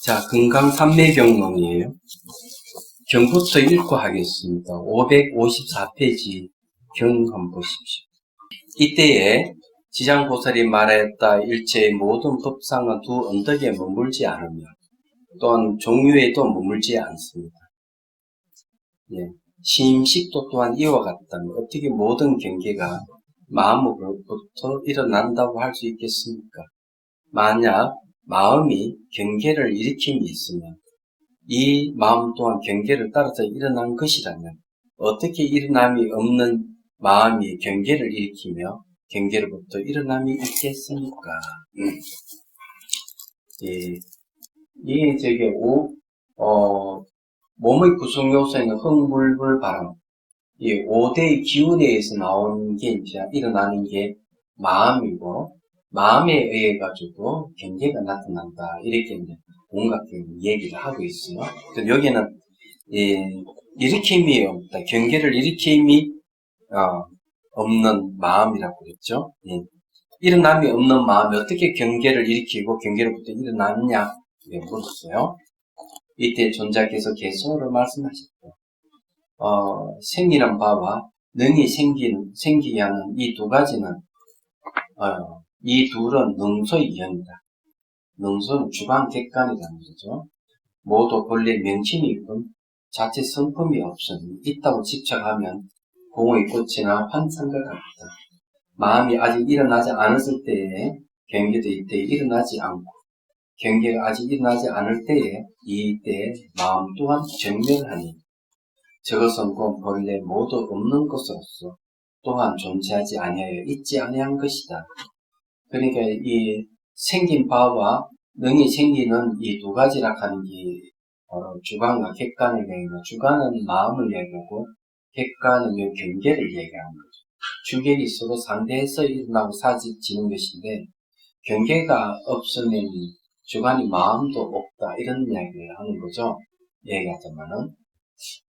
자, 금강산매경론이에요. 경부터 읽고 하겠습니다. 554페이지 경 한번 보십시오. 이때에 지장보살이 말하였다. 일체의 모든 법상은 두 언덕에 머물지 않으며 또한 종류에도 머물지 않습니다. 예. 심식도 또한 이와 같다면 어떻게 모든 경계가 마음으로부터 일어난다고 할 수 있겠습니까? 만약 마음이 경계를 일으킴이 있으면 이 마음 또한 경계를 따라서 일어난 것이라면 어떻게 일어남이 없는 마음이 경계를 일으키며 경계로부터 일어남이 있겠습니까? 예, 이게 저게 몸의 구성 요소에는 흙물불 바람, 이 5대의 기운에 의해서 나오는 게 이제 일어나는 게 마음이고, 마음에 의해 가지고 경계가 나타난다. 이렇게 이제 온갖 얘기를 하고 있어요. 그래서 여기는 일으킴이 없다. 경계를 일으킴이 없는 마음이라고 그랬죠. 일어남이 없는 마음이 어떻게 경계를 일으키고 경계로부터 일어났냐 물었어요. 이때 존자께서 개소를 말씀하셨고, 생이란 바와 능이 생기게 하는 이 두 가지는, 이 둘은 능소의 이형이다. 능소는 주관객관이라는 거죠. 모두 본래 명칭이 있군 자체 성품이 없으니 있다고 집착하면 공의 꽃이나 환상과 같다. 마음이 아직 일어나지 않았을 때에 경계도 이때에 일어나지 않고 경계가 아직 일어나지 않을 때에 이때에 마음 또한 정멸하니 저것은 곧 본래 모두 없는 것으로서 또한 존재하지 아니하여 있지 아니한 것이다. 그러니까 이 생긴 바와 능이 생기는 이 두 가지라 하는 게 주관과 객관을 얘기하고, 주관은 마음을 얘기하고 객관은 이 경계를 얘기하는 거죠. 주객이 서로 상대해서 일어나고 사지는 것인데 경계가 없으면 주관이 마음도 없다 이런 이야기를 하는 거죠. 얘기하자면은.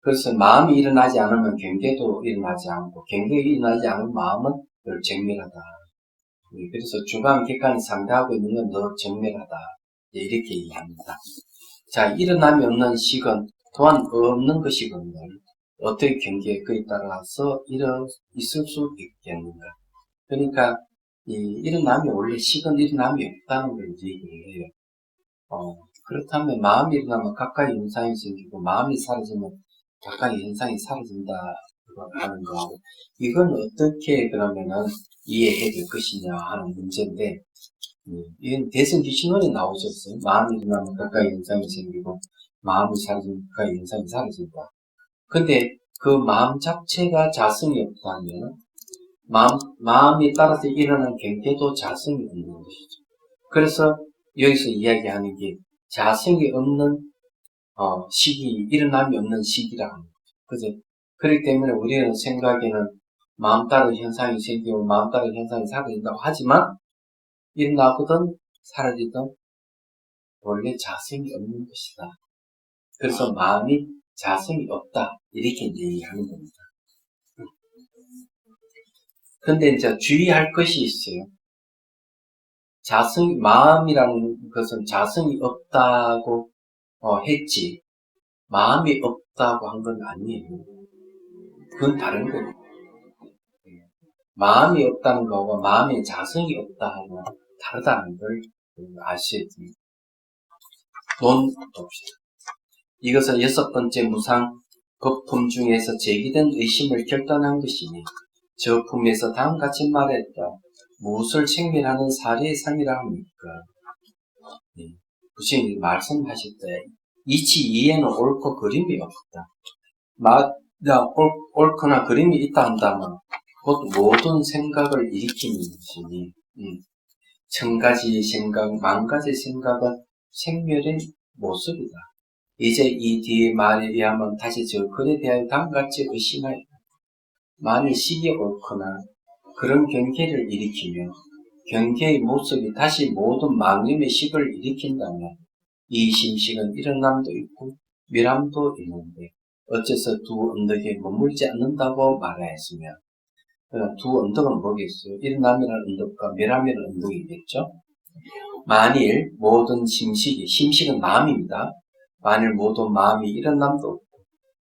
그래서 마음이 일어나지 않으면 경계도 일어나지 않고 경계가 일어나지 않은 마음은 늘 정밀하다. 그래서 주관, 객관이 상대하고 있는 건 늘 정밀하다. 이렇게 얘기합니다. 자, 일어남이 없는 식은 또한 없는 것이거든요. 어떻게 경계에 그에 따라서 있을 수 있겠는가. 그러니까 이 일어남이 원래 식은 일어남이 없다는 걸 얘기를 해요. 그렇다면 마음이 일어나면 가까이 현상이 생기고 마음이 사라지면 가까이 현상이 사라진다 하는 거. 이건 어떻게 그러면은 이해해야 될 것이냐 하는 문제인데, 이건 대승기신론에 나오셨어요. 마음이 일어나면 가까이 현상이 생기고 마음이 사라지면 가까이 현상이 사라진다. 근데 그 마음 자체가 자성이 없다면 마음이 따라서 일어나는 경계도 자성이 없는 것이죠. 그래서 여기서 이야기하는 게 자성이 없는 시기, 일어남이 없는 시기라는 거죠. 그죠? 그렇기 때문에 우리는 생각에는 마음 따라 현상이 생기고 마음 따라 현상이 사라진다고 하지만 일어나거든 사라지든 원래 자성이 없는 것이다. 그래서 마음이 자성이 없다. 이렇게 이제 얘기하는 겁니다. 근데 이제 주의할 것이 있어요. 마음이라는 것은 자성이 없다고 했지, 마음이 없다고 한 건 아니에요. 그건 다른 거예요. 마음이 없다는 거와 마음의 자성이 없다는 건 다르다는 걸 아셔야 됩니다. 봅시다. 이것은 6번째 무상 법품 중에서 제기된 의심을 결단한 것이니 저 품에서 다음같이 말했다. 무엇을 책밀하는 사례의 상이라 합니까? 부처님이 말씀하실 때 이치 이에는 옳고 그림이 없다. 옳거나 그림이 있다 한다면 곧 모든 생각을 일으키는 것이니 천가지 생각, 만가지 생각은 생멸의 모습이다. 이제 이 뒤의 말에 의하면 다시 저 글에 대하여 다음같이 의심하였다. 만일 식이 옳거나 그런 경계를 일으키며 경계의 모습이 다시 모든 망념의 식을 일으킨다면 이 심식은 일어남도 있고 멸함도 있는데 어째서 두 언덕에 머물지 않는다고 말하였으며, 두 언덕은 뭐겠어요? 일어남이라는 언덕과 멸함이라는 언덕이겠죠? 만일 모든 심식은 마음입니다. 만일 모든 마음이 이런 남도 없고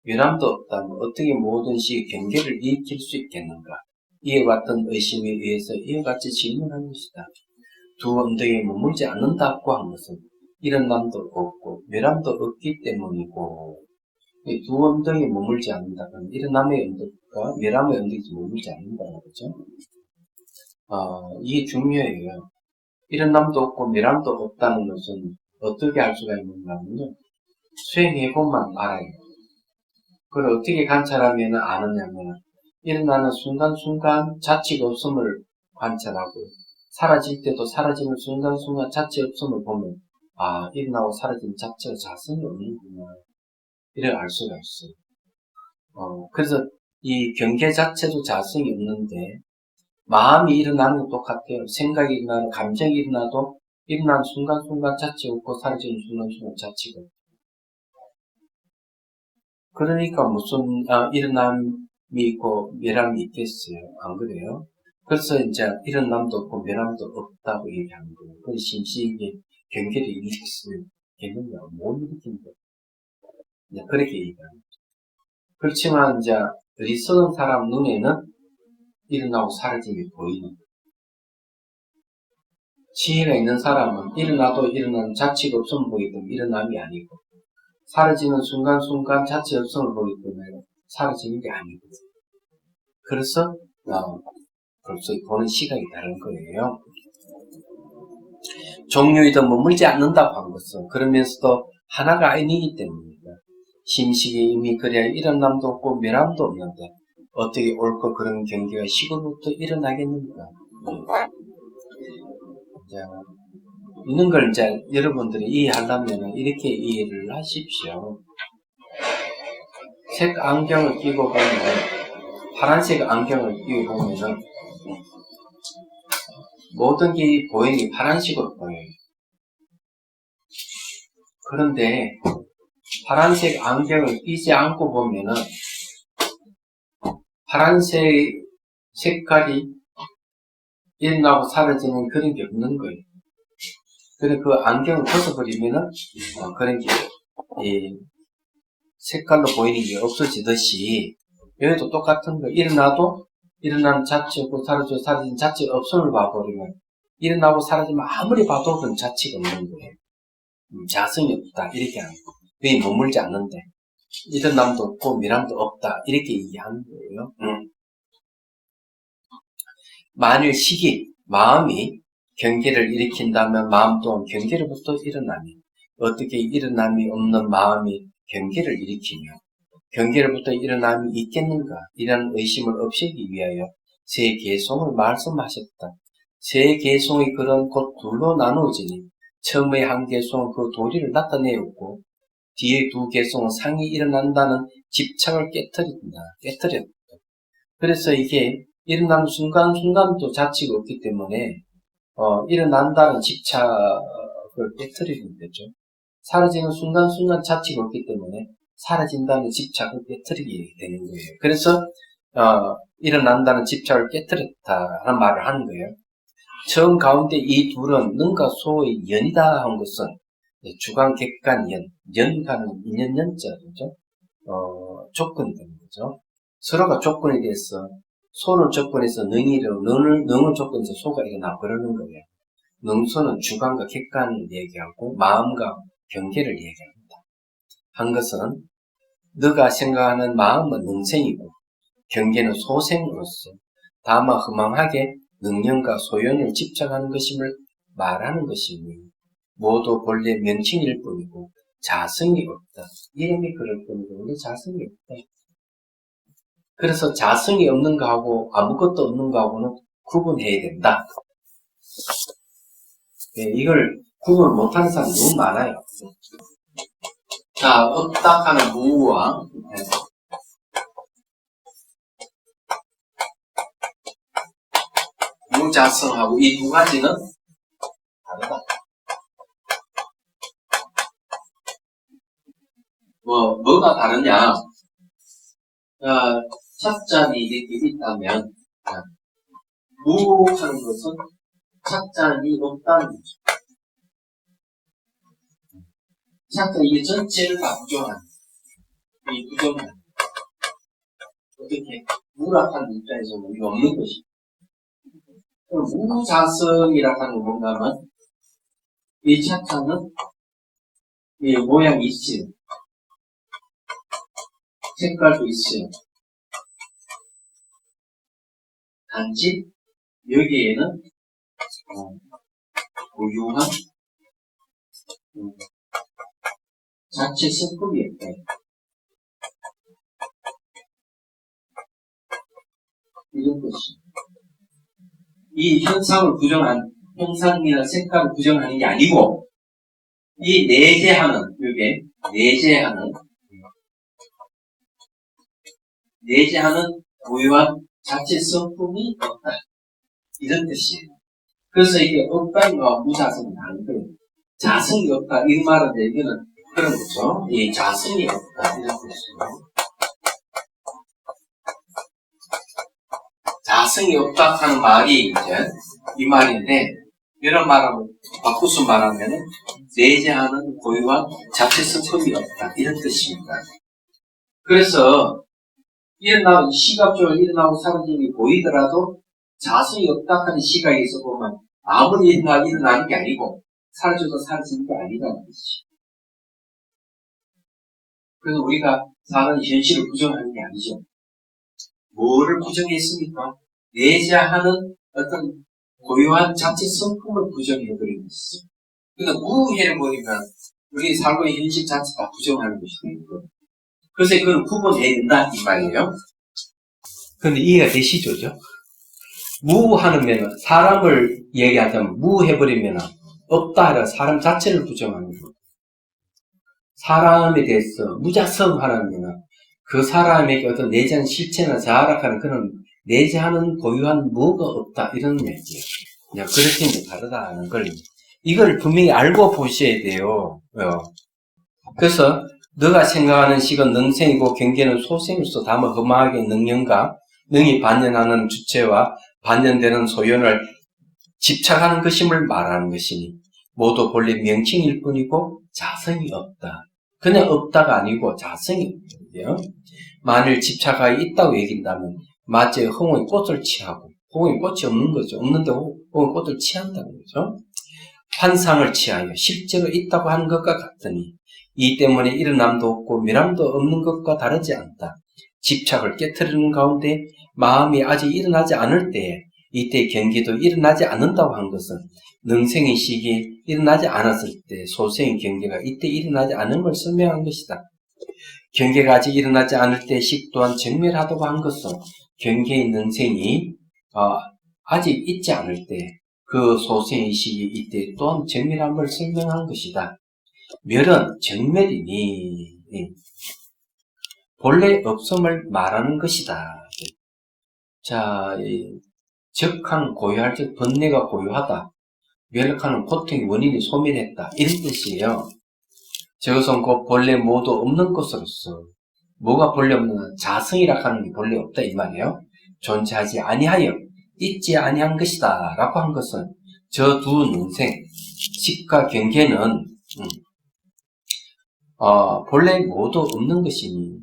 외람도 없다면 어떻게 모든 시의 경계를 일으킬 수 있겠는가? 이에 같은 의심에 의해서 이와 같이 질문한 것이다. 두 언덕에 머물지 않는다고 한 것은 이런 남도 없고 외람도 없기 때문이고, 이 두 언덕에 머물지 않는다면 이런 남의 언덕과 외람의 언덕에 머물지 않는다는 거죠. 이게 중요해요. 이런 남도 없고 외람도 없다는 것은 어떻게 알 수가 있는가면요, 수행해보면 알아요. 그걸 어떻게 관찰하면 아느냐면, 일어나는 순간순간 자취가 없음을 관찰하고, 사라질 때도 사라지는 순간순간 자취 없음을 보면, 일어나고 사라진 자체가 자성이 없는구나, 이를 알 수가 있어요. 그래서 이 경계 자체도 자성이 없는데, 마음이 일어나는 건 똑같아요. 생각이 일어나는, 감정이 일어나도 일어나는 순간순간 자취가 없고 사라지는 순간순간 자취가 없고. 그러니까 무슨 일어남이 있고 멸함이 있겠어요. 안 그래요? 그래서 이제 일어남도 없고 멸함도 없다고 얘기하는 거예요. 그 심시에 경계를 일으킬 수 있겠는가? 못 일으킨다. 그렇게 얘기합니다. 그렇지만 이제 어리석은 사람 눈에는 일어나고 사라짐이 보이는 거예요. 지혜가 있는 사람은 일어나도 일어나는 자취가 없으면 보이기 때문에 일어남이 아니고, 사라지는 순간순간 자체 없음을 보기 때문에 사라지는 게 아니거든요. 그래서 벌써 보는 시각이 다른 거예요. 종류이든 머물지 않는다고 한 것은 그러면서도 하나가 아니기 때문입니다. 심식에 이미 그래야 일어남도 없고 멸함도 없는데 어떻게 옳고 그런 경계가 시골부터 일어나겠는가? 이런 걸 이제 여러분들이 이해하려면 이렇게 이해를 하십시오. 색 안경을 끼고 보면, 파란색 안경을 끼고 보면은 모든 게 보이는 게 파란색으로 보여요. 그런데 파란색 안경을 끼지 않고 보면은 파란색 색깔이 일어나고 사라지는 그런 게 없는 거예요. 그래서 그 안경을 벗어버리면은 그런 게 색깔로 보이는 게 없어지듯이, 여기도 똑같은 거. 일어나도 일어나는 자체 없고 사라진 자체 없음을 봐버리면, 일어나고 사라지면 아무리 봐도 그건 자체가 없는 거예요. 자성이 없다, 이렇게 하는 거. 왜 머물지 않는데 일어남도 없고 미람도 없다, 이렇게 얘기하는 거예요. 만일 마음이 경계를 일으킨다면 마음 또한 경계로부터 일어나니, 어떻게 일어남이 없는 마음이 경계를 일으키며 경계로부터 일어남이 있겠는가? 이런 의심을 없애기 위하여 세 개송을 말씀하셨다. 세 개송이 그런 곧 둘로 나누어지니 처음의 한 개송은 그 도리를 나타내었고 뒤에 두 개송은 상이 일어난다는 집착을 깨뜨렸다. 그래서 이게 일어나는 순간순간도 자취가 없기 때문에 일어난다는 집착을 깨뜨리는 거죠. 사라지는 순간순간 자취가 없기 때문에 사라진다는 집착을 깨뜨리게 되는 거예요. 그래서 일어난다는 집착을 깨뜨렸다 하는 말을 하는 거예요. 처음 가운데 이 둘은 능과 소의 연이다 한 것은 주간, 객간, 연간은 인연연자, 그죠? 조건이 되는 거죠. 서로가 조건이 돼서 소를 조건해서 능을 조건해서 소가 일어나 그러는 거예요. 능소는 주관과 객관을 얘기하고 마음과 경계를 얘기합니다. 한 것은 너가 생각하는 마음은 능생이고 경계는 소생으로서 다만 허망하게 능력과 소연을 집착하는 것임을 말하는 것이니 모두 본래 명칭일 뿐이고 자성이 없다. 이름이 그럴 뿐이고 자성이 없다. 그래서 자성이 없는 거하고 아무것도 없는 거하고는 구분해야 된다. 이걸 구분 못하는 사람이 너무 많아요. 자, 없다 하는 무와 무자성하고 이 두 가지는 다르다. 뭐가 다르냐? 찻잔이 이렇게 있다면, 무 하는 것은 착자이 없다는 거죠. 착자 이게 전체를 다 부정하는 이 부정하는 어떻게 무락하는 입장에서는 우리가 없는 것이. 그럼 무자성이라고 하는 건 뭔가 하면 이 착자는 이 모양이 있어요. 색깔도 있어요. 단지 여기에는 고유한 자체 성품이 있다. 이런 것이. 이 현상을 부정한, 형상이나 색깔을 부정하는 게 아니고, 이 내재하는, 이게, 내재하는 고유한 자체 성품이 없다. 이런 뜻이에요. 그래서 이게 없다는 무자성이 아닌 거예요. 자성이 없다. 이 말은 이거는 그런 거죠. 이 자성이 없다. 이런 뜻이에요. 자성이 없다 하는 말이 이제 이 말인데, 이런 말하고 바꾸서 말하면 내재하는 고유한 자체 성품이 없다. 이런 뜻입니다. 그래서 일어나고 시각적으로 일어나고 사라지는 게 보이더라도 자성이 없다 하는 시각에서 보면 아무리 일어나는 게 아니고 사라져도 사라지는 게 아니라는 것이죠. 그래서 우리가 사는 현실을 부정하는 게 아니죠. 뭐를 부정했습니까? 내재하는 어떤 고유한 자체 성품을 부정해버리는 것이죠. 그러니까 무해버리면 우리 살고 있는 현실 자체가 부정하는 것이 되는 거예요. 그래서 그걸 구분해야 된다 이 말이에요. 그런데 이해가 되시죠? 무하면 사람을 얘기하자면 무해버리면 없다 하라 사람 자체를 부정하는 거예요. 사람에 대해서 무자성하라면 그 사람에게 어떤 내재한 실체나 자아락하는 그런 내재하는 고유한 뭐가 없다 이런 얘기예요. 그냥 그렇게 이제 다르다는 걸 이걸 분명히 알고 보셔야 돼요. 그래서 너가 생각하는 식은 능생이고 경계는 소생으로서 다만 험하게 능연과 능이 반연하는 주체와 반연되는 소연을 집착하는 것임을 말하는 것이니 모두 본래 명칭일 뿐이고 자성이 없다. 그냥 없다가 아니고 자성이 없거든요. 만일 집착하여 있다고 얘기한다면 마치 홍의 꽃을 취하고 홍의 꽃이 없는 거죠. 없는데 홍의 꽃을 취한다는 거죠. 환상을 취하여 실제로 있다고 하는 것과 같으니 이 때문에 일어남도 없고 미람도 없는 것과 다르지 않다. 집착을 깨트리는 가운데 마음이 아직 일어나지 않을 때에 이때 경계도 일어나지 않는다고 한 것은 능생의 시기에 일어나지 않았을 때 소생의 경계가 이때 일어나지 않은 걸 설명한 것이다. 경계가 아직 일어나지 않을 때 식 또한 정멸하다고 한 것은 경계의 능생이 아직 있지 않을 때 그 소생의 시기 이때 또한 정멸한 걸 설명한 것이다. 멸은 정멸이니 본래 없음을 말하는 것이다. 자, 적한 고유할 적 번뇌가 고유하다. 멸하는 고통의 원인이 소멸했다. 이런 뜻이에요. 저것은 곧 본래 모두 없는 것으로서 뭐가 본래 없는 자성이라 하는 게 본래 없다 이 말이에요. 존재하지 아니하여 있지 아니한 것이다 라고 한 것은 저 두 능생 식과 경계는 본래 모두 없는 것이니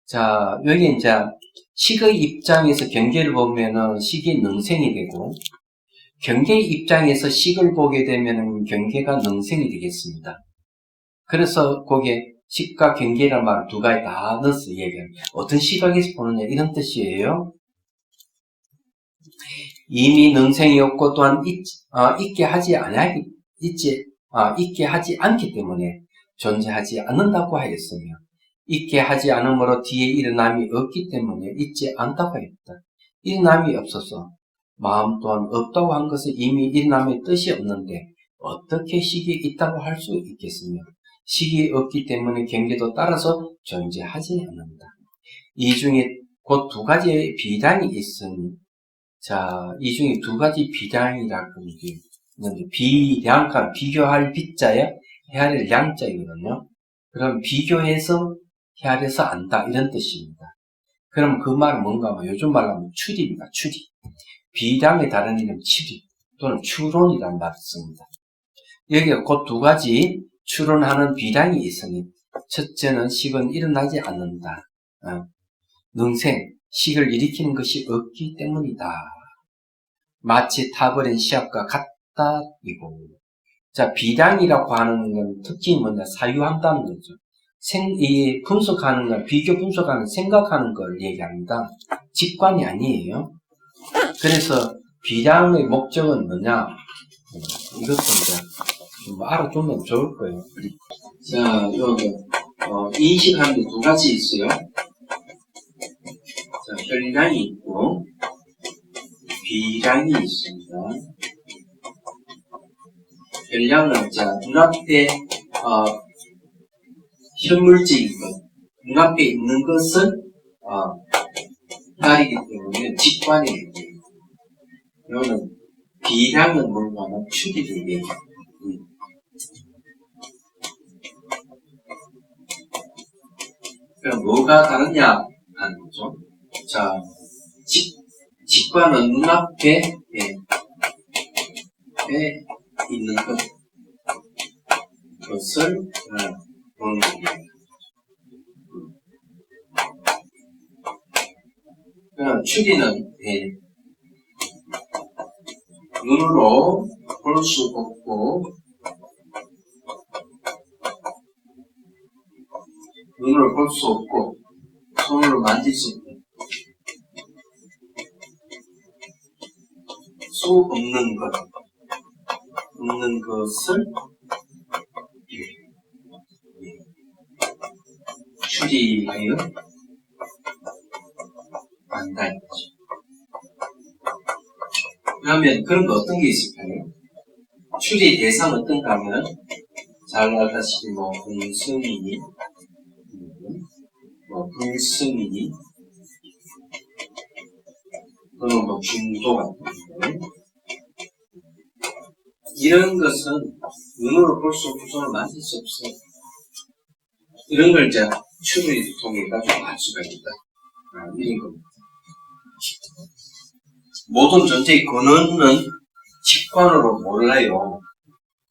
자 여기 이제 식의 입장에서 경계를 보면은 식이 능생이 되고 경계의 입장에서 식을 보게 되면은 경계가 능생이 되겠습니다. 그래서 거기에 식과 경계란 말을 두 가지 다 넣어서 얘기합니다. 어떤 시각에서 보느냐 이런 뜻이에요. 이미 능생이었고 또한 있게 하지 않기 때문에 존재하지 않는다고 하였으며 있게 하지 않으므로 뒤에 일어남이 없기 때문에 있지 않다고 했다. 일어남이 없어서 마음 또한 없다고 한 것은 이미 일어남의 뜻이 없는데 어떻게 식이 있다고 할 수 있겠으며 식이 없기 때문에 경계도 따라서 존재하지 않는다. 이 중에 곧 두 가지의 비단이 있으니 자, 이 중에 두 가지 비량이라고 있는데, 비량과 비교할 비자에 헤아릴 양자이거든요. 그럼 비교해서 헤아려서 안다, 이런 뜻입니다. 그럼 그 말은 뭔가, 요즘 말로 하면 추리입니다, 추리. 비량의 다른 이름 추리. 또는 추론이라는 말을 씁니다. 여기에 그 두 가지 추론하는 비량이 있으니 첫째는 식은 일어나지 않는다. 능생, 식을 일으키는 것이 없기 때문이다. 마치 타버린 시합과 같다 이고. 자, 비량이라고 하는 건 특징이 뭐냐? 사유한다는 거죠. 이 분석하는 건, 비교 분석하는, 생각하는 걸 얘기합니다. 직관이 아니에요. 그래서 비량의 목적은 뭐냐? 이것도 이제 알아두면 좋을 거예요. 자, 여기 인식하는 게 두 가지 있어요. 자, 혈량이 있고 비량이 있습니다. 혈량은 자, 눈앞에 현물질인 것, 눈앞에 있는 것을 가리기 때문에 직관이에요. 이거는 비량은 뭔가는 추리를 얘기합니다. 그럼 뭐가 다르냐 하는 거죠. 자, 직관은 눈앞에 있는 것을 보는 겁니다. 그럼 추리는 눈으로 볼 수 없고 눈으로 볼 수 없고 손으로 만질 수 없는 것을 추리하여 안다 이거죠. 그러면 그런 거 어떤 게 있을까요? 추리 대상은 어떤가 하면 잘 알다시피 공승이 불승이 또는 중도 같은 거 이런 것은 눈으로 볼 수 없고 손으로 만질 수 없어요. 이런 걸 이제 추리를 통해 가지고 알 수가 있다. 이런 겁니다. 모든 존재의 근원은 직관으로 몰라요.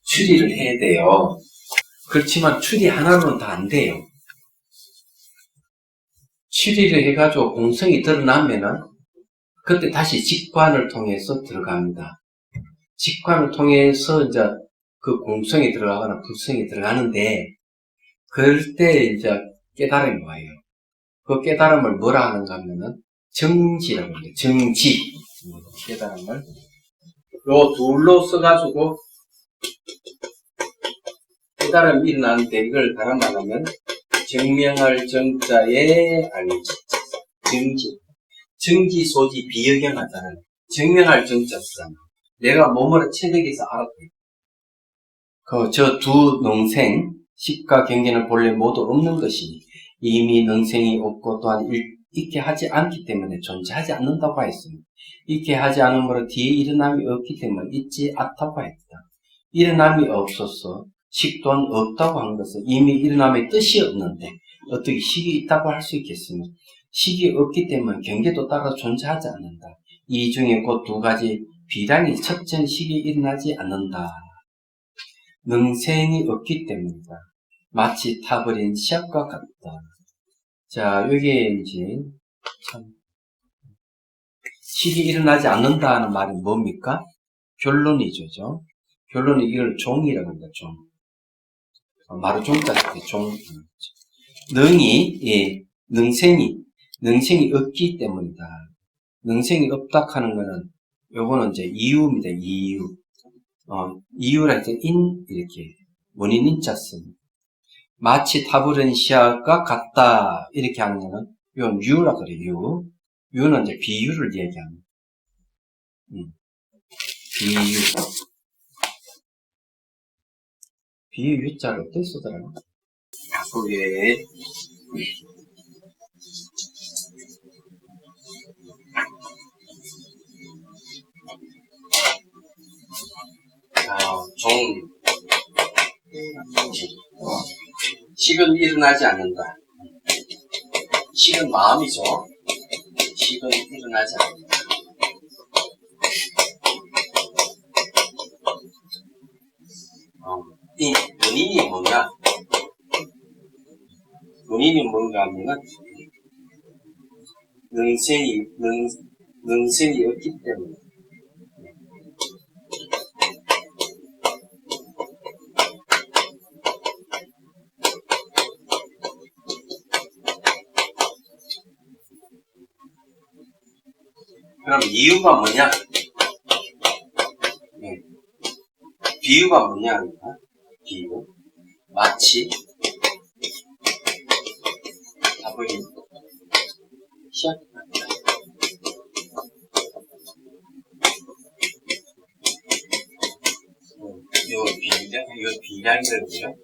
추리를 해야 돼요. 그렇지만 추리 하나로는 다 안 돼요. 추리를 해가지고 공성이 드러나면은 그때 다시 직관을 통해서 들어갑니다. 직관을 통해서 이제 그 공성이 들어가거나 불성이 들어가는데 그럴 때 이제 깨달음이 와요. 그 깨달음을 뭐라 하는가 하면은 정지라고 합니다. 정지. 깨달음을 요 둘로 써가지고 깨달음이 일어나는데 이걸 다른 말로 하면 정명할 정자에 알지자. 정지. 정지소지 비역경하다는 정명할 정자 쓰잖아. 내가 몸으로 체득해서 알았다. 저 두 능생, 식과 경계는 본래 모두 없는 것이니 이미 능생이 없고 또한 있게 하지 않기 때문에 존재하지 않는다고 하였습니다. 있게 하지 않으므로 뒤에 일어남이 없기 때문에 있지 않다고 하였다. 일어남이 없어서 식 또한 없다고 한 것은 이미 일어남의 뜻이 없는데 어떻게 식이 있다고 할 수 있겠으며 식이 없기 때문에 경계도 따라 존재하지 않는다. 이 중에 곧 두 가지 비량이 첫째는 식이 일어나지 않는다. 능생이 없기 때문이다. 마치 타버린 시합과 같다. 자, 여기에 이제 참 식이 일어나지 않는다는 말이 뭡니까? 결론이죠. 결론이 이걸 종이라고 합니다. 종. 마루 종자 때 종. 능생이 없기 때문이다. 능생이 없다 하는 거는 요거는 이제 이유입니다. 이유라 해서 이렇게 원인 인자 씁니다. 마치 타버린 시야가 같다 이렇게 하는 거는 이건 유라 그래요. 유는 이제 비유를 얘기합니다. 비유 유자를 어떻게 쓰더라고요? 그게 식은 일어나지 않는다. 식은 마음이죠. 식은 일어나지 않는다. 이 원인이 뭐냐? 원인이 뭔가 하면은, 능생이 없기 때문에. 그럼 이유가 뭐냐? 네. 비유가 뭐냐? 비유. 마치, 답을 시작. 이거 비량이거든요.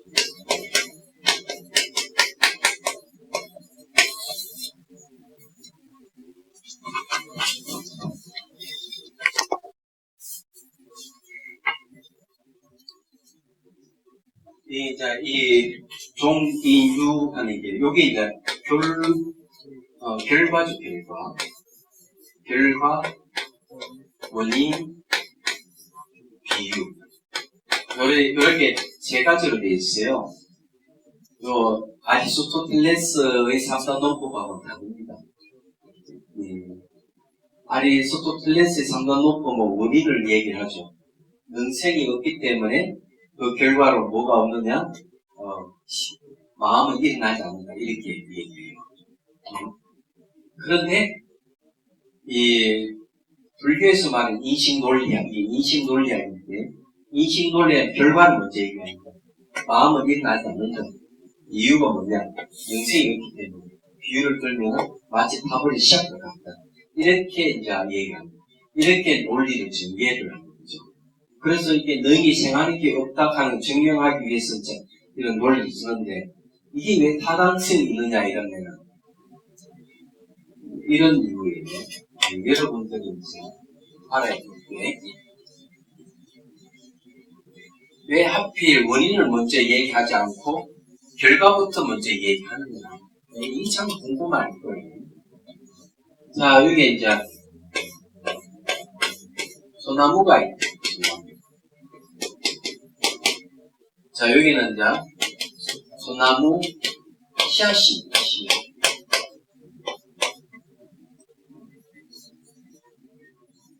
종이유 하는 게, 요게 이제 결과죠, 결과. 결과, 원인, 비유. 요렇게 세 가지로 되어 있어요. 요, 아리스토텔레스의 3단 논법하고는 다릅니다. 아리스토텔레스의 3단 논법은 원인을 얘기하죠. 능생이 없기 때문에 그 결과로 뭐가 없느냐? 마음은 일어나지 않는다. 이렇게 얘기해요. 그런데, 불교에서 말하는 인식논리학, 이게 인식논리학인데, 인식논리학 결과는 먼저 얘기합니다. 마음은 일어나지 않는다. 이유가 뭐냐? 영생이 없기 때문에. 비유를 들면 마치 타버린 시작과 같다. 이렇게 이제 얘기합니다. 이렇게 논리를 전개를 하는 거죠. 그래서 이게 능이 생하는 게 없다 하는 증명하기 위해서 이제 이런 논리를 쓰는데, 이게 왜 타당성이 있느냐, 이런 이유예요. 여러분들이 이제 알아야 되는데, 왜 하필 원인을 먼저 얘기하지 않고 결과부터 먼저 얘기하느냐. 이게 참 궁금할 거예요. 자, 여기 이제 소나무가 있죠. 자, 여기는 이제 소나무 씨앗이 있다, 씨앗.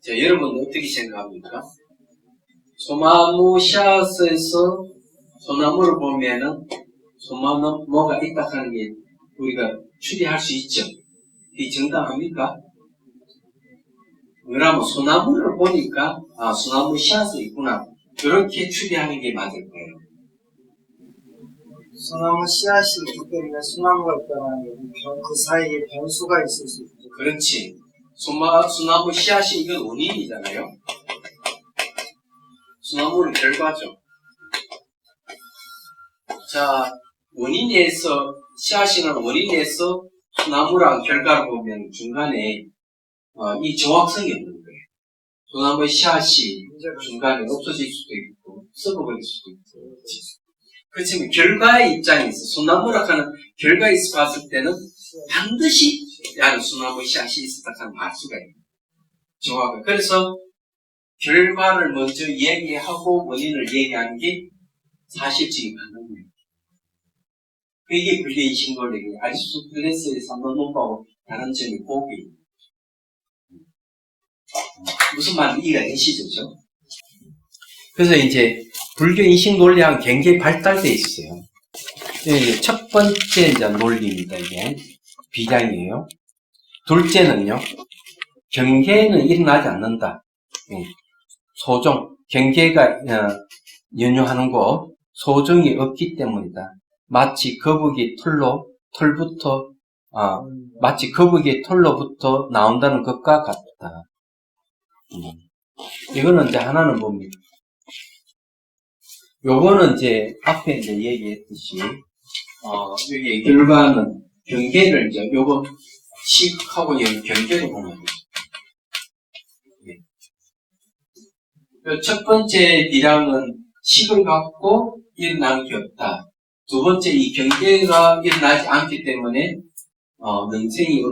자, 여러분 어떻게 생각합니까? 소나무 씨앗에서 소나무를 보면은 소나무가 있다 하는 게 우리가 추리할 수 있죠. 이게 정당합니까? 왜냐하면 소나무를 보니까 소나무 씨앗이 있구나. 그렇게 추리하는 게 맞을 거예요. 소나무 씨앗이 있기 때문에 소나무가 있다는 얘기죠. 그 사이에 변수가 있을 수 있죠. 그렇지. 소나무 씨앗이 이건 원인이잖아요. 소나무는 결과죠. 자, 원인에서 씨앗이나 원인에서 소나무랑 결과를 보면 중간에 이 정확성이 없는 거예요. 소나무 씨앗이 중간에 없어질 수도 있고 썩어버릴 수도 있고. 그렇지만 결과의 입장에서 소나무라 하는 결과에서 봤을 때는 반드시 소나무 씨앗이 있었다 하는 알 수가 있는 거예요. 정확하게. 그래서 결과를 먼저 얘기하고 원인을 얘기하는 게 사실적인 가능해요. 이게 불교인식 논리예요. 아리스토텔레스의 3단 논법하고 다른 점이 고기. 무슨 말인지 이해가 되시죠? 그래서 이제 불교 인식 논리하고 굉장히 발달되어 있어요. 첫 번째 이제 논리입니다. 이게 비량이에요. 둘째는요, 경계는 일어나지 않는다. 소종, 경계가 연유하는 곳, 소종이 없기 때문이다. 마치 거북이 털로부터 나온다는 것과 같다. 이거는 이제 하나는 뭡니까? 요거는 이제 앞에 이제 얘기했듯이, 여기 결과는 경계를 이제 요거 식하고 여기 경계로 보는 거죠. 첫 번째 비량은 식을 갖고 일어나는 게 없다. 두 번째 이 경계가 일어나지 않기 때문에 능생이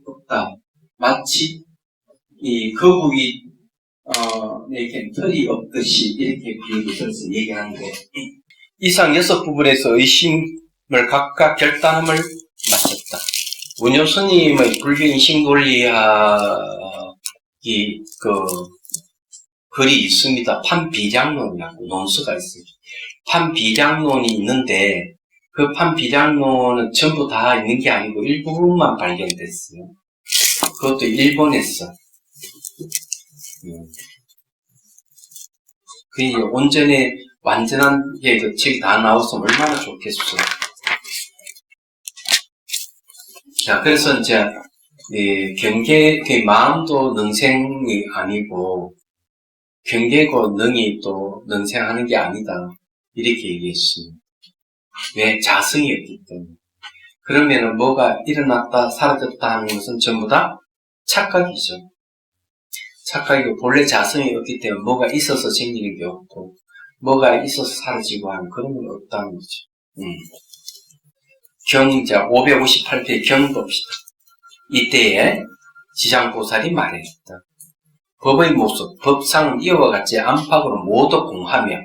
없다. 마치 이 거북이 이렇게 털이 없듯이 이렇게 비유를 들어서 얘기하는데 이상 6부분에서 의심을 각각 결단함을 마쳤다. 운요 스님의 불교 인식 논리학이 글이 있습니다. 판비량론이라고 논서가 있어요. 판비량론이 있는데 그 판비량론은 전부 다 있는 게 아니고 일부분만 발견됐어요. 그것도 일본에서. 그게 온전히 완전한 그 책이 다 나왔으면 얼마나 좋겠어요. 자, 그래서 이제 경계, 마음도 능생이 아니고 경계고 능이 또 능생하는 게 아니다. 이렇게 얘기했습니다. 왜? 자성이 없기 때문에. 그러면은 뭐가 일어났다 사라졌다 하는 것은 전부 다 착각이죠. 착각이고 본래 자성이 없기 때문에 뭐가 있어서 생기는 게 없고 뭐가 있어서 사라지고 하는 그런 건 없다는 거죠. 경자 558회 경 봅시다. 이때에 지장보살이 말했다. 법의 모습, 법상은 이와 같이 안팎으로 모두 공하며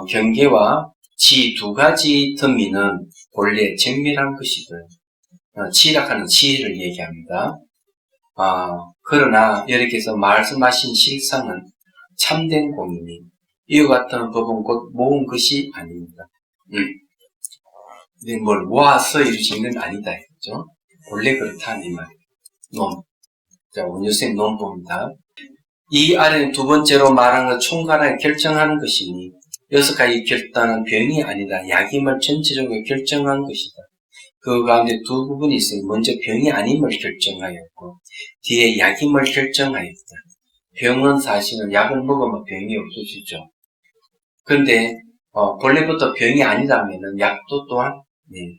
경계와 지 두 가지 덤미는 본래 정밀한 것이다. 지락하는 지혜를 얘기합니다. 그러나 여기서 말씀하신 실상은 참된 공이니 이와 같은 법은 곧 모은 것이 아닙니다. 뭘 모아서 이루어진 건 아니다. 그죠? 본래 그렇다. 이 말. 자, 원효쌤 논봅니다. 이 아래는 두 번째로 말한 것 총괄하게 결정하는 것이니 6가지 결단은 병이 아니다. 약임을 전체적으로 결정한 것이다. 그 가운데 두 부분이 있으니 먼저 병이 아님을 결정하였고 뒤에 약임을 결정하였다. 병은 사실은 약을 먹으면 병이 없어지죠. 그런데 본래부터 병이 아니라면 약도 또한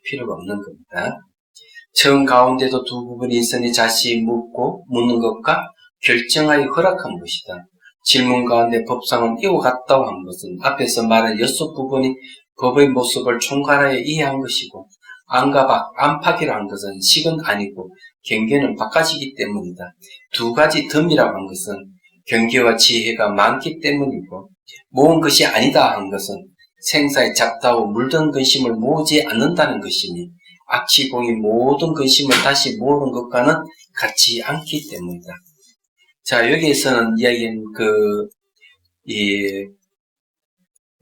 필요가 없는 겁니다. 처음 가운데도 두 부분이 있으니 자신이 묻는 것과 결정하여 허락한 것이다. 질문 가운데 법상은 이와 같다고 한 것은 앞에서 말한 6부분이 법의 모습을 총괄하여 이해한 것이고 안과 밖, 안팎이라 한 것은 식은 아니고 경계는 바깥이기 때문이다. 두 가지 덤이라고 한 것은 경계와 지혜가 많기 때문이고 모은 것이 아니다 한 것은 생사에 잡다고 물든 근심을 모으지 않는다는 것이니 악취공이 모든 근심을 다시 모으는 것과는 같지 않기 때문이다. 자, 여기에서는 이야기는 이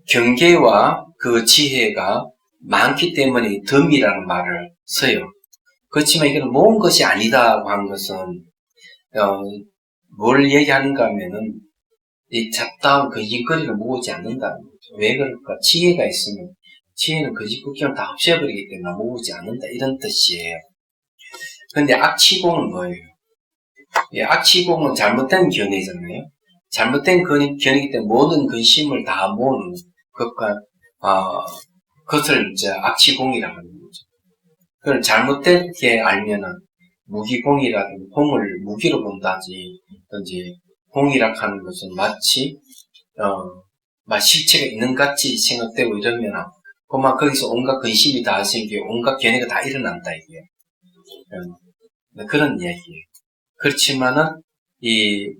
경계와 그 지혜가 많기 때문에 덤이라는 말을 써요. 그렇지만 이거는 모은 것이 아니다고 한 것은 뭘 얘기하는가 하면은 이 잡다운 거짓거리를 모으지 않는다는 거죠. 왜 그럴까? 지혜가 있으면 지혜는 거짓국경을 다 없애버리기 때문에 모으지 않는다 이런 뜻이에요. 그런데 악치공은 뭐예요? 악치공은 잘못된 견해잖아요. 잘못된 견해이기 때문에 모든 근심을 다 모으는 것과 그것을 이제 악치공이라고 하는 거죠. 그걸 잘못되게 알면은 무기공이라든지 공을 무기로 본다지, 공이라 하는 것은 마치 실체가 있는 같이 생각되고 이러면 그만 거기서 온갖 근심이 다 생기고 온갖 견해가 다 일어난다 이게 그런 이야기예요. 그렇지만은 이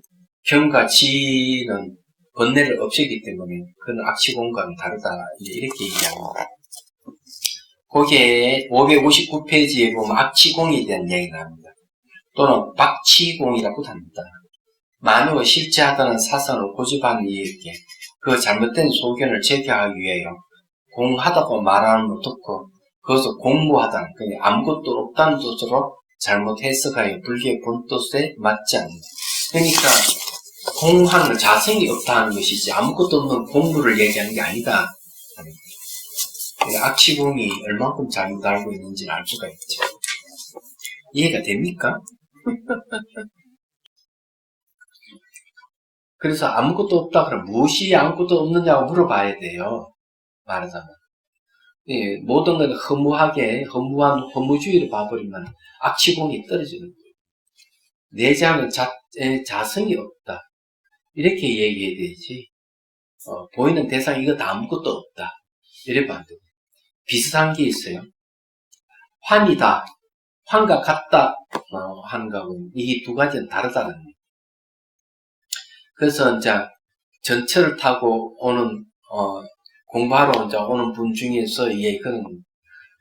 경과 지는 번뇌를 없애기 때문에 그런 악치공과는 다르다 이렇게 얘기합니다. 거기에 559페이지에 보면 악치공에 대한 이야기가 나옵니다. 또는 박치공이라고도 합니다. 만유가 실제하다는 사상을 고집한 이에게 그 잘못된 소견을 제거하기 위하여 공하다고 말하는 걸 듣고 그것을 공무하다는 아무것도 없다는 뜻으로 잘못 해석하여 불교의 본뜻에 맞지 않는다. 그러니까 공하는 건 자성이 없다는 것이지 아무것도 없는 공부를 얘기하는 게 아니다. 악치공이 얼만큼 잘못 알고 있는지를 알 수가 있죠. 이해가 됩니까? 그래서 아무것도 없다 그러면 무엇이 아무것도 없느냐고 물어봐야 돼요. 말하자면. 모든 걸 허무한 허무주의를 봐버리면 악치공이 떨어지는 거예요. 내장은 자성이 없다. 이렇게 얘기해야 되지. 보이는 대상 이거 다 아무것도 없다. 이래 봐야 돼요. 비슷한 게 있어요. 환이다. 환과 같다 하는 거하고 이게 두 가지는 다르다는 거예요. 그래서 이제 전철을 타고 오는 공부하러 이제 오는 분 중에서 그런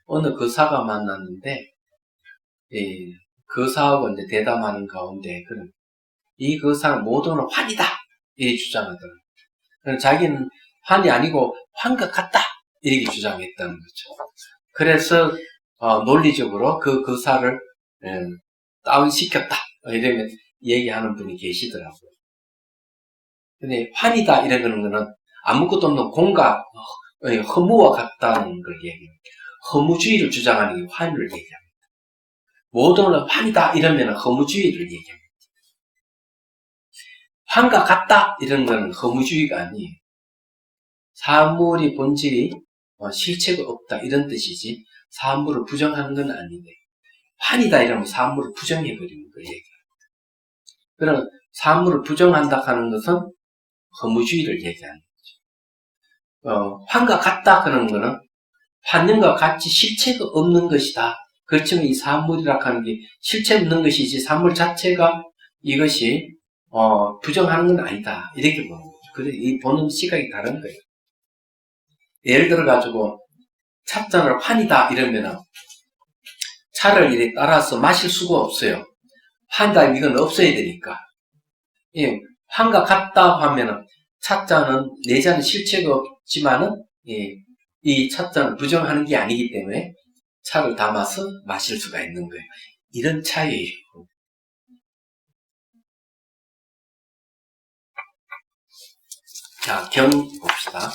어느 거사가 만났는데 거사하고 이제 대담하는 가운데 이 거사는 모두는 환이다 이렇게 주장하더라고요. 그래서 자기는 환이 아니고 환과 같다 이렇게 주장했다는 거죠. 그래서 논리적으로 그 거사를 다운시켰다 이러면 얘기하는 분이 계시더라고요. 근데 환이다 이러는 거는 아무것도 없는 공과 허무와 같다는 걸 얘기해요. 허무주의를 주장하는 게 환을 얘기합니다. 모든 건 환이다 이러면 허무주의를 얘기합니다. 환과 같다 이런 거는 허무주의가 아니에요. 사물이 본질이 실체가 없다 이런 뜻이지 사물을 부정하는 건 아닌데 환이다 이러면 사물을 부정해버리는 걸 얘기합니다. 그럼 사물을 부정한다 하는 것은 허무주의를 얘기하는 거죠. 환과 같다 그런 거는 환경과 같이 실체가 없는 것이다. 그렇지만 이 사물이라 하는 게 실체 없는 것이지 사물 자체가 이것이 부정하는 건 아니다. 이렇게 보는 거죠. 그래서 이 보는 시각이 다른 거예요. 예를 들어가지고 찻잔을 환이다 이러면은 차를 이렇게 따라서 마실 수가 없어요. 환이다 이건 없어야 되니까. 환과 같다 하면은 찻잔은 내 잔은 실체가 없지만은 이 찻잔을 부정하는 게 아니기 때문에 차를 담아서 마실 수가 있는 거예요. 이런 차이예요. 자, 경 봅시다.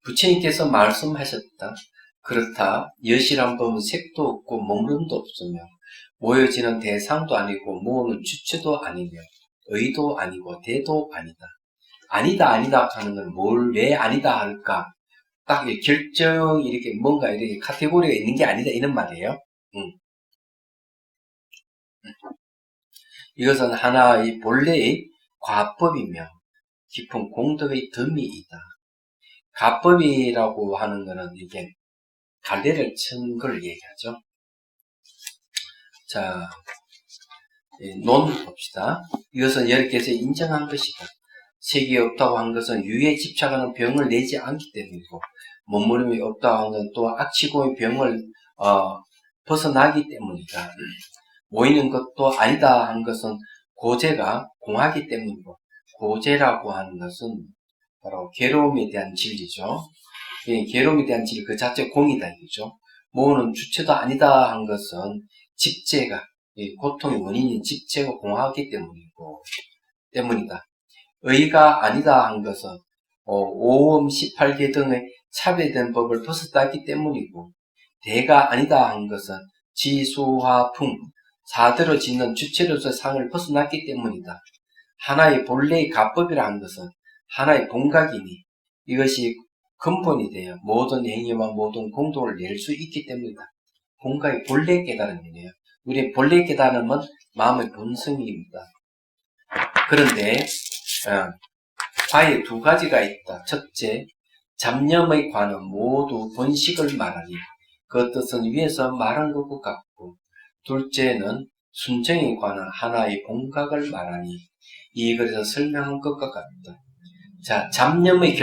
부처님께서 말씀하셨다. 그렇다. 여실한 법은 색도 없고 몸름도 없으며 모여지는 대상도 아니고 모으는 주체도 아니며 의도 아니고 대도 아니다. 아니다 하는 건 뭘 왜 아니다 할까? 딱 결정이 이렇게 뭔가 이렇게 카테고리가 있는 게 아니다 이런 말이에요. 이것은 하나의 본래의 과법이며 깊은 공덕의 덤이이다. 가법이라고 하는 거는 이게 갈래를 친 걸 얘기하죠. 자, 논 봅시다. 이것은 여러께서 인정한 것이다. 색이 없다고 한 것은 유에 집착하는 병을 내지 않기 때문이고 몸무림이 없다고 한 것은 또 악취고의 병을 벗어나기 때문이다. 모이는 것도 아니다 한 것은 고재가 공하기 때문이고 고재라고 하는 것은 바로 괴로움에 대한 진리죠. 괴로움에 대한 진리 그 자체 공이다 이거죠. 모으는 주체도 아니다 한 것은 집재가 고통의 원인인 집재가 공하기 때문이다. 의가 아니다 한 것은 오음 18개 등의 차별된 법을 벗어났기 때문이고 대가 아니다 한 것은 지수화풍 사대로 짓는 주체로서 상을 벗어났기 때문이다. 하나의 본래의 가법이라 한 것은 하나의 본각이니 이것이 근본이 되어 모든 행위와 모든 공동을 낼 수 있기 때문이다. 본각의 본래 깨달음이네요. 우리의 본래 깨달음은 마음의 본성입니다. 그런데 과에 두 가지가 있다. 첫째, 잡념의 관은 모두 본식을 말하니 그 뜻은 위에서 말한 것과 같고 둘째는 순정의 관은 하나의 본각을 말하니 이 글에서 설명한 것과 같다. 자, 잡념의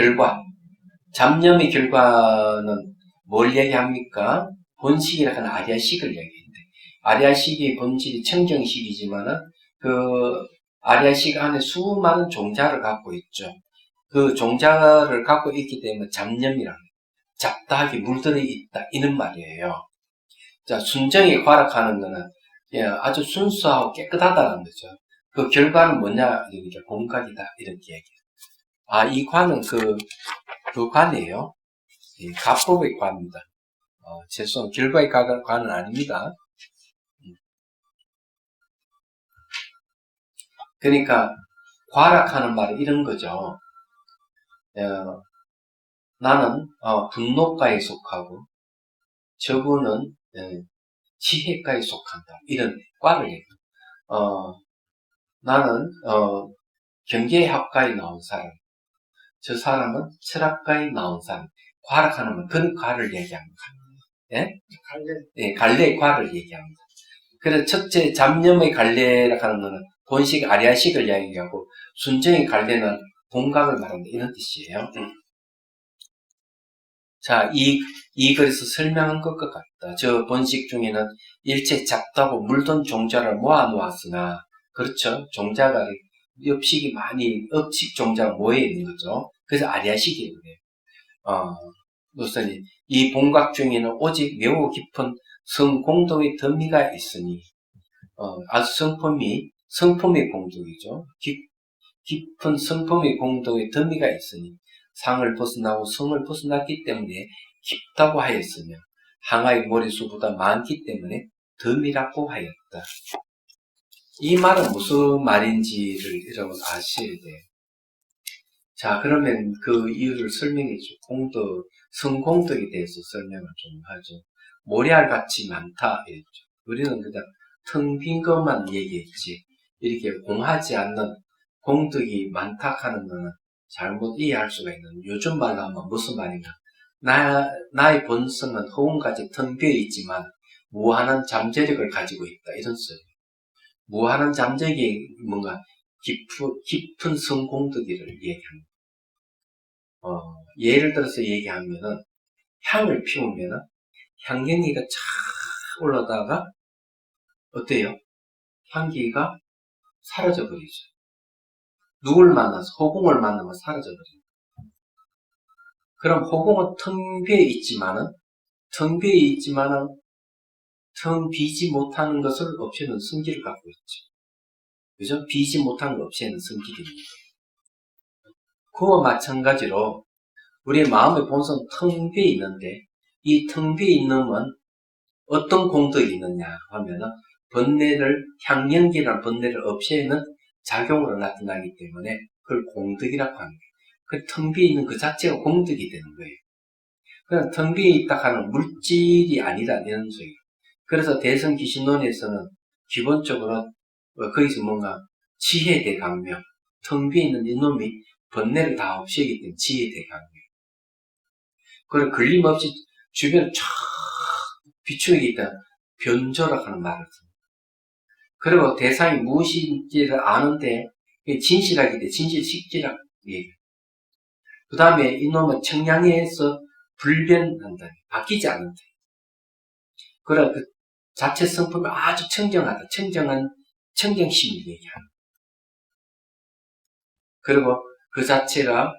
결과는 뭘 얘기합니까? 본식이라 하는 아리아식을 얘기했는데 아리아식의 본질이 청정식이지만은 그 아리아식 안에 수많은 종자를 갖고 있죠. 그 종자를 갖고 있기 때문에 잡념이란 잡다하게 물들어 있다 이런 말이에요. 자, 순정이 과락하는 거는 아주 순수하고 깨끗하다는 거죠. 그 결과는 뭐냐? 이렇게 본각이다 이렇게 얘기해요. 이 관은 그 관이에요. 가법의 관입니다. 죄송합니다. 결과의 관은 아닙니다. 그러니까 과락하는 말은 이런 거죠. 나는 분노가에 속하고 저분은 지혜가에 속한다. 이런 과를 얘기해요. 나는 경계학과에 나온 사람, 저 사람은 철학과에 나온 사람. 과락하는 건 그런 과를 얘기합니다. 예? 갈래의 과를 얘기합니다. 그래서 첫째 잡념의 갈래라고 하는 것은 본식 아리아식을 이야기하고 순정의 갈래는 본각을 말한다 이런 뜻이에요. 자, 이 글에서 설명한 것과 같다. 저 번식 중에는 일체 작다고 물던 종자를 모아놓았으나, 그렇죠? 종자가, 엽식이 많이, 엽식 종자가 모여있는 거죠. 그래서 아리아식이에요. 우선 이 본각 중에는 오직 매우 깊은 성공덕의 더미가 있으니, 아주 성품의 공덕이죠. 깊은 성품의 공덕의 더미가 있으니, 상을 벗어나고 성을 벗어났기 때문에 깊다고 하였으며, 항아의 머리수보다 많기 때문에 덤이라고 하였다. 이 말은 무슨 말인지를 여러분 아셔야 돼요. 자, 그러면 그 이유를 설명해 줘. 성공덕에 대해서 설명을 좀 하죠. 모래알 같이 많다. 이랬죠. 우리는 그냥 텅 빈 것만 얘기했지. 이렇게 공하지 않는 공덕이 많다 하는 거는 잘못 이해할 수가 있는. 요즘 말로 하면 무슨 말인가. 나의 본성은 허운같이 텅 비어 있지만 무한한 잠재력을 가지고 있다. 이런 소리. 무한한 잠재력이 뭔가 깊은 성공덕이를 얘기합니다. 예를 들어서 얘기하면은 향을 피우면은 향경기가 쫙 올라다가 어때요? 향기가 사라져 버리죠. 누굴 만나서 호공을 만나면 사라져 버립니다. 그럼 호공은 텅 비지 못하는 것을 없애는 성질을 갖고 있죠. 그죠? 비지 못하는 걸 없애는 성질입니다. 그와 마찬가지로 우리의 마음의 본성은 텅 비어 있는데 이 텅 비어 있는 건 어떤 공덕이 있느냐 하면은 향연기라는 번뇌를 없애는 작용으로 나타나기 때문에 그걸 공덕이라고 합니다. 그 텅 비어 있는 그 자체가 공덕이 되는 거예요. 그냥 텅 비어 있다 하는 물질이 아니다 이런 소리예요. 그래서 대성기신론에서는 기본적으로 거기서 뭔가 지혜대강명, 텅 비어 있는 이놈이 번뇌를 다 없애기 때문에 지혜대강명. 그걸 걸림없이 주변을 쫙 비추게 있다 변조라고 하는 말을 씁니다. 그리고 대상이 무엇인지를 아는데 진실하게 돼 진실식지라고 얘기해요. 그 다음에 이놈은 청량해서 불변한다. 바뀌지 않는다. 그래 그 자체 성품이 아주 청정하다. 청정심을 얘기합니다. 그리고 그 자체가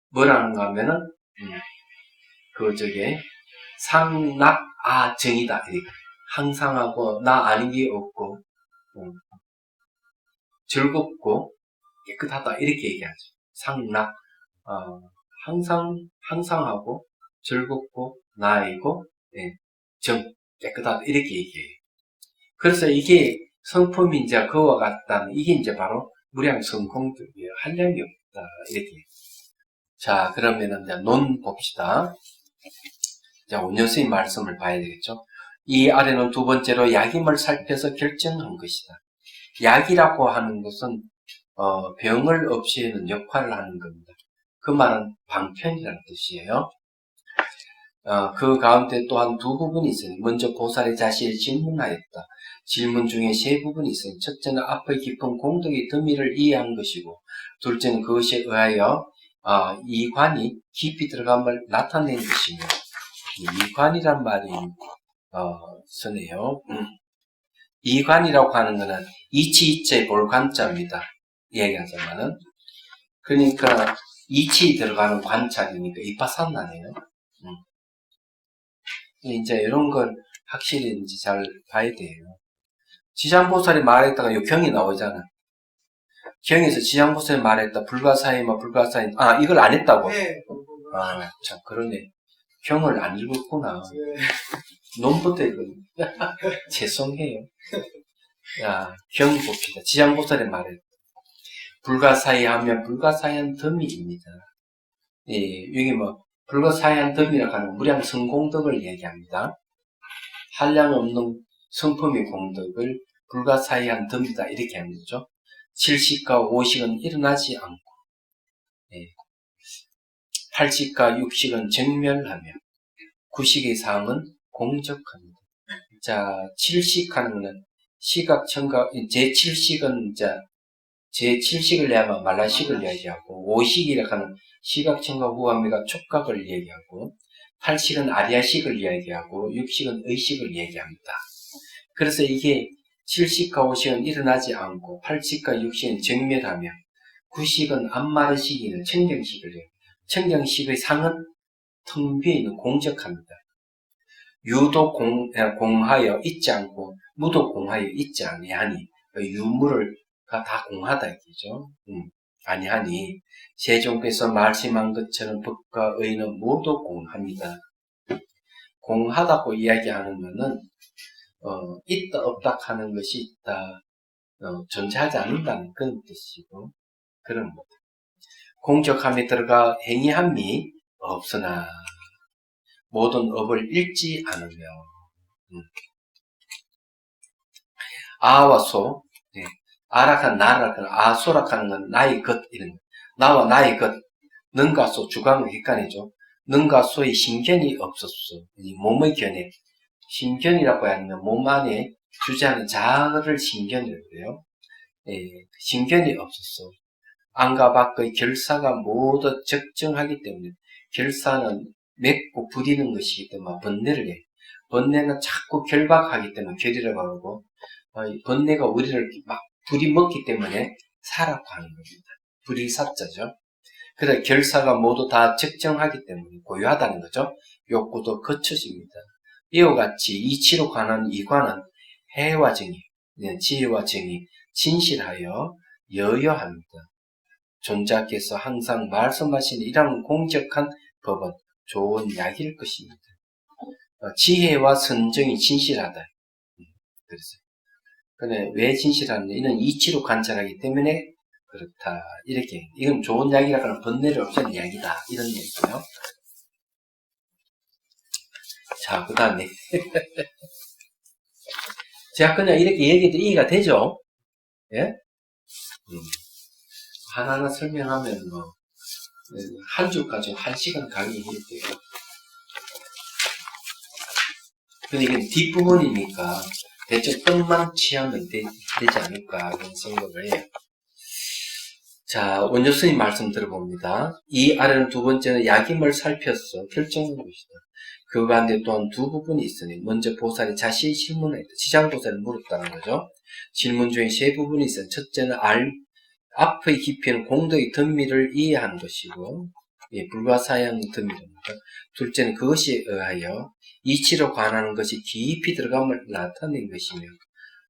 뭐라는가 하면은 상락아정이다. 항상하고 나 아닌 게 없고 즐겁고 깨끗하다 이렇게 얘기하죠. 상락 항상하고 즐겁고 나이고 정 깨끗하다 이렇게 얘기해요. 그래서 이게 성품이 이제 그와 같다는 이게 이제 바로 무량성공덕이에요. 한량이 없다 이렇게. 자 그러면은 이제 논 봅시다. 자 원효스의 말씀을 봐야 되겠죠. 이 아래는 두 번째로 약임을 살펴서 결정한 것이다. 약이라고 하는 것은 병을 없애는 역할을 하는 겁니다. 그 말은 방편이라는 뜻이에요. 그 가운데 또한 두 부분이 있어요. 먼저 보살의 자신을 질문하였다. 질문 중에 세 부분이 있어요. 첫째는 앞의 깊은 공덕의 더미를 이해한 것이고, 둘째는 그것에 의하여 이관이 깊이 들어감을 나타낸 것이며, 이관이란 말이 쓰네요. 이관이라고 하는 것은 이치이체 볼관자입니다. 얘기하자면은. 그러니까 이치 들어가는 관찰이니까 이파산나네요. 이제 이런 걸 확실히 이제 잘 봐야 돼요. 지장보살이 말했다가 요 경이 나오잖아. 경에서 지장보살이 말했다. 불가사의마 불가사의. 이걸 안 했다고? 네. 참 그러네. 경을 안 읽었구나. 네. 논부터 읽었네. 죄송해요. 경 봅시다. 지장보살이 말했다. 불가사의하면 불가사의한 덤이입니다. 여기 불가사의한 덤이라고 하는 무량성공덕을 얘기합니다. 한량 없는 성품의 공덕을 불가사의한 덤이다 이렇게 하는 거죠. 7식과 5식은 일어나지 않고 8식과 6식은 정멸하며 9식의 상은 공적합니다. 자, 7식 하는 것은 시각, 청각, 제7식은 제7식을 내야만 말라식을 이야기하고, 5식이라 하는 시각청각 후감미가 촉각을 이야기하고, 8식은 아리아식을 이야기하고, 6식은 의식을 이야기합니다. 그래서 이게 7식과 5식은 일어나지 않고, 8식과 6식은 정멸하며, 9식은 안마르식이는 청정식을 해요. 청정식의 상은 텅 비어있는 공적합니다. 유도 공하여 있지 않고, 무도 공하여 있지 아니하니, 유무를 다 공하다 이거죠. 아니하니 세종께서 말씀한 것처럼 법과 의는 모두 공합니다. 공하다고 이야기하는 것은 있다 없다 하는 것이 있다, 존재하지 않는다는 그런 뜻이고, 그런 것. 공적함에 들어가 행위함이 없으나 모든 업을 잃지 않으며, 아와 소, 네. 아락한 나락한 아소락하는 건 나의 것, 이런 거. 나와 나의 것, 능과 소, 주관과 헷갈리죠. 능과 소의 신견이 없었어. 이 몸의 견해, 신견이라고 하면 몸 안에 주재하는 자아를 신견이라고 해요. 신견이 없었어. 안과 밖의 결사가 모두 적정하기 때문에, 결사는 맺고 부리는 것이기 때문에 번뇌를 해. 번뇌는 자꾸 결박하기 때문에 결이라고 하고, 번뇌가 우리를 막 부리먹기 때문에 사라고 하는 겁니다. 불일사자죠. 그래서 결사가 모두 다 적정하기 때문에 고유하다는 거죠. 욕구도 거쳐집니다. 이와 같이 이치로 관한 이관은 해와 정의, 지혜와 정의, 진실하여 여여합니다. 존자께서 항상 말씀하신 이런 공적한 법은 좋은 약일 것입니다. 지혜와 선정이 진실하다. 그래서 근데 왜 진실하느냐? 이는 이치로 관찰하기 때문에 그렇다. 이렇게 이건 좋은 약이라고 하는 번뇌를 없애는 약이다. 이런 얘기고요. 자, 그 다음에 제가 그냥 이렇게 얘기해도 이해가 되죠? 예? 하나하나 설명하면 한 주까지 1시간 강의해야 돼요. 근데 이건 뒷부분이니까 대충 끝만 취하면 되지 않을까 그런 생각을 해요. 자, 원효 스님 말씀 들어봅니다. 이 아래는 두 번째는 약임을 살펴서 결정한 것이다. 그 가운데 또한 두 부분이 있으니, 먼저 보살이 자신이 질문했다. 지장보살을 물었다는 거죠. 질문 중에 세 부분이 있어요. 첫째는 앞의 깊이는 공덕의 덤미를 이해하는 것이고, 불가사양 덤미입니다. 둘째는 그것에 의하여 이치로 관하는 것이 깊이 들어감을 나타낸 것이며,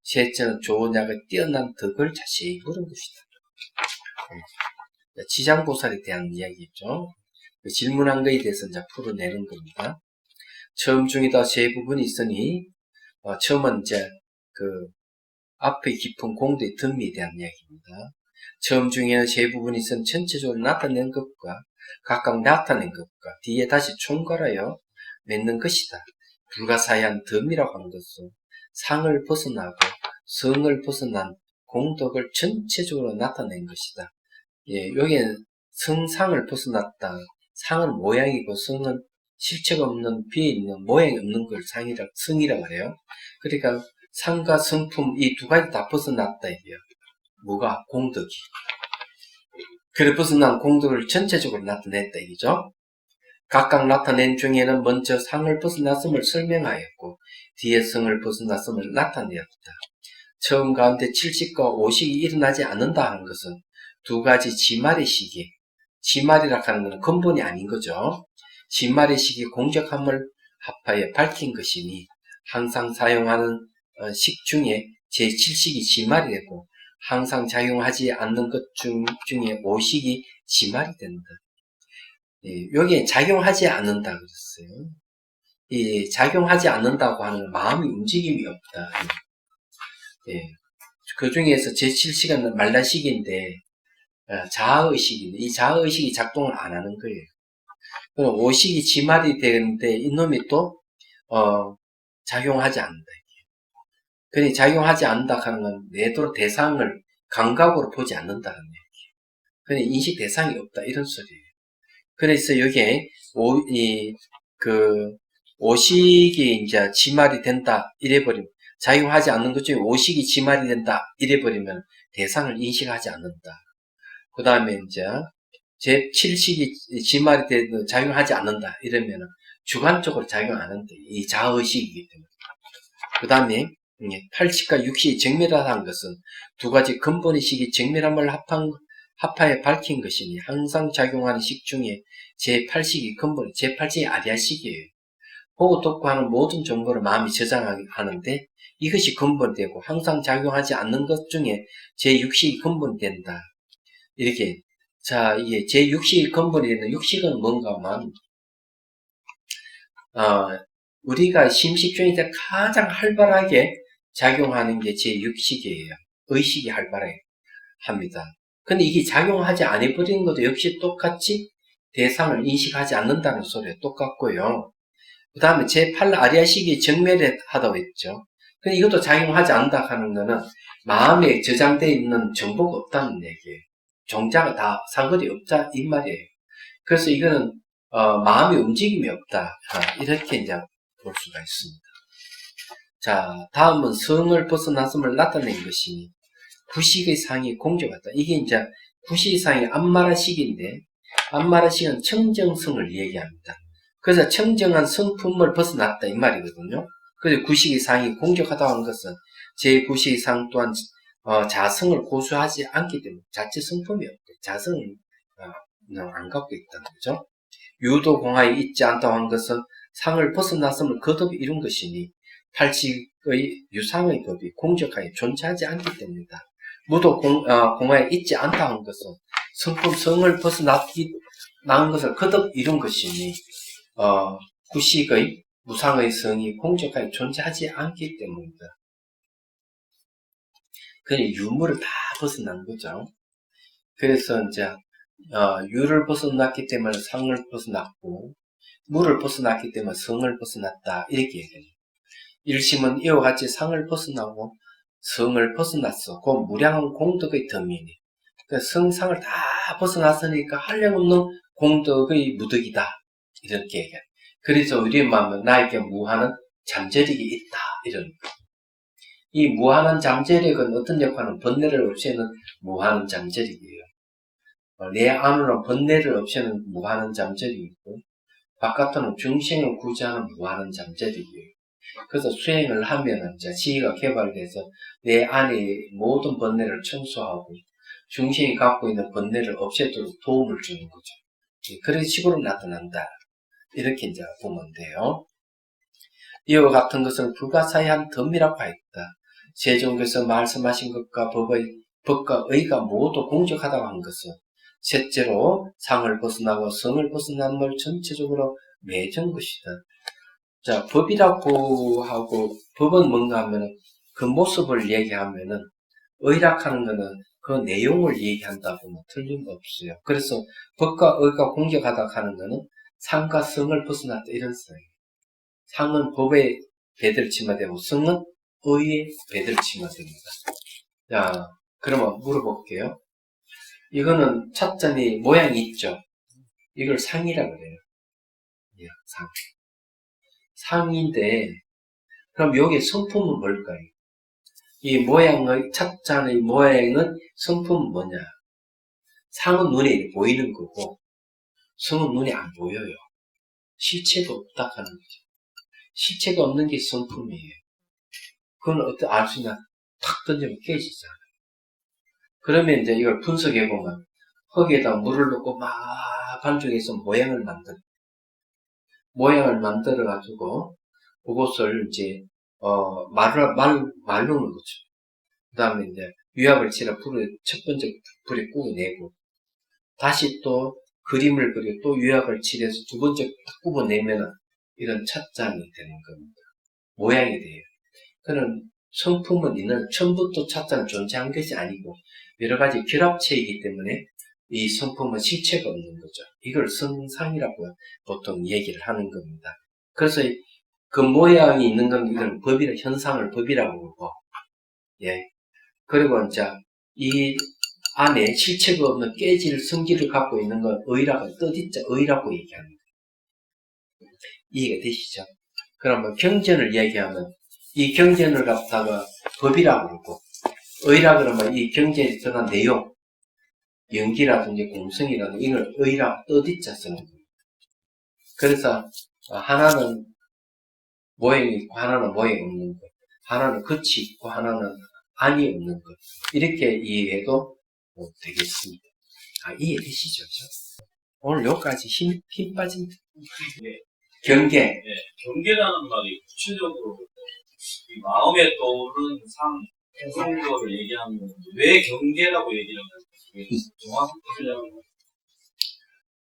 셋째는 좋은 약을 뛰어난 덕을 자세히 물은 것이다. 지장보살에 대한 이야기죠. 질문한 것에 대해서 이제 풀어내는 겁니다. 처음 중에다 세 부분이 있으니, 처음은 이제 앞에 깊은 공도의 덤미에 대한 이야기입니다. 처음 중에는 세 부분이 있으니 전체적으로 나타낸 것과 각각 나타낸 것과 뒤에 다시 총괄하여 맺는 것이다. 불가사의한 덤이라고 하는 것은 상을 벗어나고 성을 벗어난 공덕을 전체적으로 나타낸 것이다. 여기는 성상을 벗어났다. 상은 모양이고 성은 실체가 없는 비어있는 모양이 없는 걸 성이라고 해요. 그러니까 상과 성품 이 두 가지 다 벗어났다 이게요. 뭐가? 공덕이. 그래 벗어난 공덕을 전체적으로 나타냈다 이거죠. 각각 나타낸 중에는 먼저 상을 벗어났음을 설명하였고 뒤에 성을 벗어났음을 나타내었다. 처음 가운데 7식과 5식이 일어나지 않는다 하는 것은 두 가지 지말의 시기, 지말이라 하는 것은 근본이 아닌 거죠. 지말의 시기 공적함을 합하여 밝힌 것이니 항상 사용하는 식 중에 제7식이 지말이 되고 항상 작용하지 않는 것 중에 5식이 지말이 된다. 여기에 작용하지 않는다 그랬어요. 작용하지 않는다고 하는 마음의 움직임이 없다. 그 중에서 제7식은 말라식인데 자아의식인데 이 자아의식이 작동을 안 하는 거예요. 그럼 5식이 지말이 되는데 이놈이 또 작용하지 않는다. 그러니 작용하지 않는다 하는 건 내도로 대상을 감각으로 보지 않는다는 얘기예요. 그러니 인식 대상이 없다 이런 소리예요. 그래서 여기에 5식이 이제 지말이 된다 이래버리면 작용하지 않는 것 중에 5식이 지말이 된다 이래버리면 대상을 인식하지 않는다. 그 다음에 이제 제7식이 지말이 작용하지 않는다. 이러면은 주관적으로 작용 안 한다. 이 자의식이기 때문에. 그 다음에 8식과 6식이 정밀하다는 것은 두 가지 근본의 식이 정밀함을 합하여 밝힌 것이니 항상 작용하는 식 중에 제8식이 근본, 제8식이 아리아식이에요. 보고 듣고 하는 모든 정보를 마음이 저장하는데 이것이 근본되고 항상 작용하지 않는 것 중에 제6식이 근본된다. 이렇게. 자, 이게 제6식이 근본이 되는 육식은 뭔가 하면, 우리가 심식 중에서 가장 활발하게 작용하는 게 제6식이에요. 의식이 활발하게 합니다. 근데 이게 작용하지 않아버리는 것도 역시 똑같이 대상을 인식하지 않는다는 소리에 똑같고요. 그 다음에 제8 아리아식이 정멸하다고 했죠. 근데 이것도 작용하지 않는다 하는 거는 마음에 저장되어 있는 정보가 없다는 얘기예요. 종자가 다 사거리 없다 이 말이에요. 그래서 이거는 마음의 움직임이 없다. 이렇게 이제 볼 수가 있습니다. 자, 다음은 성을 벗어났음을 나타낸 것이니 구식의 상이 공조같다. 이게 이제 구식의 상이 암마라식인데 암마라식은 청정성을 얘기합니다. 그래서 청정한 성품을 벗어났다 이 말이거든요. 그래서 구식의 상이 공격하다고 하는 것은 제9식의 상 또한 자성을 고수하지 않기 때문에 자체 성품이 없고 자성을 안 갖고 있다는 거죠. 유도공하에 있지 않다고 하는 것은 상을 벗어났음을 거듭 이룬 것이니 팔식의 유상의 법이 공적하에 존재하지 않기 때문이다. 무도공하에 있지 않다고 하는 것은 성품 성을 벗어난 것을 거듭 이룬 것이니 구식의 무상의 성이 공적하에 존재하지 않기 때문이다. 그냥 유무를 다 벗어난 거죠. 그래서 이제 유를 벗어났기 때문에 상을 벗어났고 무를 벗어났기 때문에 성을 벗어났다 이렇게 얘기해요. 일심은 이와 같이 상을 벗어나고 성을 벗어났어. 그 무량한 공덕의 덤이니. 그러니까 성상을 다 벗어났으니까 한량없는 공덕의 무덕이다 이렇게 얘기해요. 그래서 우리의 마음은 나에게 무한한 잠재력이 있다 이런 거. 이 무한한 잠재력은 어떤 역할은 번뇌를 없애는 무한한 잠재력이에요. 내 안으로 번뇌를 없애는 무한한 잠재력이 있고 바깥으로는 중생을 구제하는 무한한 잠재력이에요. 그래서 수행을 하면은 지혜가 개발돼서 내 안의 모든 번뇌를 청소하고 중생이 갖고 있는 번뇌를 없애도록 도움을 주는 거죠. 그런 식으로 나타난다. 이렇게 이제 보면 돼요. 이와 같은 것을 불가사의한 덤이라고 하였다. 세종께서 말씀하신 것과 법과 의가 모두 공적하다고 한 것은 셋째로 상을 벗어나고 성을 벗어난 걸 전체적으로 맺은 것이다. 자, 법이라고 하고 법은 뭔가 하면은 그 모습을 얘기하면은 의락하는 거는 그 내용을 얘기한다고 뭐 틀림없어요. 그래서 법과 의가 공적하다고 하는 거는 상과 성을 벗어났다 이런 소리예요. 상은 법에 배들치마 되고 성은 의에 배들치마 됩니다. 자, 그러면 물어볼게요. 이거는 찻잔이 모양이 있죠? 이걸 상이라 그래요. 예, 상. 상인데, 그럼 여기 성품은 뭘까요? 이 모양의, 찻잔의 모양은 성품은 뭐냐? 상은 눈에 보이는 거고, 성은 눈에 안 보여요. 실체가 없다 하는 거죠. 실체가 없는 게 성품이에요. 그건 어떻게 알 수 있냐? 탁 던지면 깨지잖아요. 그러면 이제 이걸 분석해보면, 흙에다 물을 넣고 막 반죽해서 모양을 만들어가지고, 그것을 이제, 말르는 거죠. 그 다음에 이제, 유약을 칠해 첫 번째 불에 구워내고, 다시 또 그림을 그려 또 유약을 칠해서 두 번째 구워내면은, 이런 찻잔이 되는 겁니다. 모양이 돼요. 그는 성품은 있는, 처음부터 찻잔은 존재한 것이 아니고, 여러 가지 결합체이기 때문에, 이 성품은 실체가 없는 거죠. 이걸 성상이라고 보통 얘기를 하는 겁니다. 그래서 그 모양이 있는 건 이건 법이라, 현상을 법이라고 그러고, 예. 그리고 이제 이 안에 실체가 없는 깨질 성질을 갖고 있는 건 의라고, 뜻있자 의라고 얘기합니다. 이해가 되시죠? 그러면 경전을 얘기하면 이 경전을 갖다가 법이라고 그러고, 의라 그러면 이 경계에 드러난 내용, 연기라든지 공성이라든지 이걸 의라 뜻자 쓰는 거예요. 그래서 하나는 모형이 있고 하나는 모형이 없는 것, 하나는 끝이 있고 하나는 안이 없는 것, 이렇게 이해해도 되겠습니다. 이해되시죠? 오늘 여기까지 힘 빠진 네. 경계. 네, 경계라는 말이 구체적으로 이 마음에 떠오르는 정도를 얘기하는 건데 왜 경계라고 얘기를 하는지 정확히 표현하는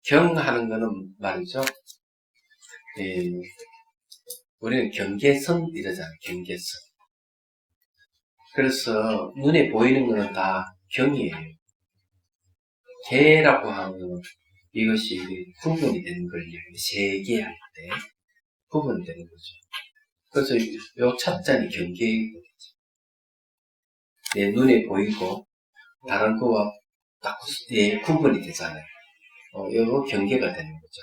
경하는 거는 말이죠. 우리는 경계선 이러잖아요. 경계선. 그래서 눈에 보이는 거는 다 경이에요. 개라고 하면 이것이 구분이 되는 걸 세계할 때 구분이 되는 거죠. 그래서 요 찻잔이 경계이거든요. 내 눈에 보이고 다른 거와 딱 구분이 되잖아요. 이거 경계가 되는 거죠.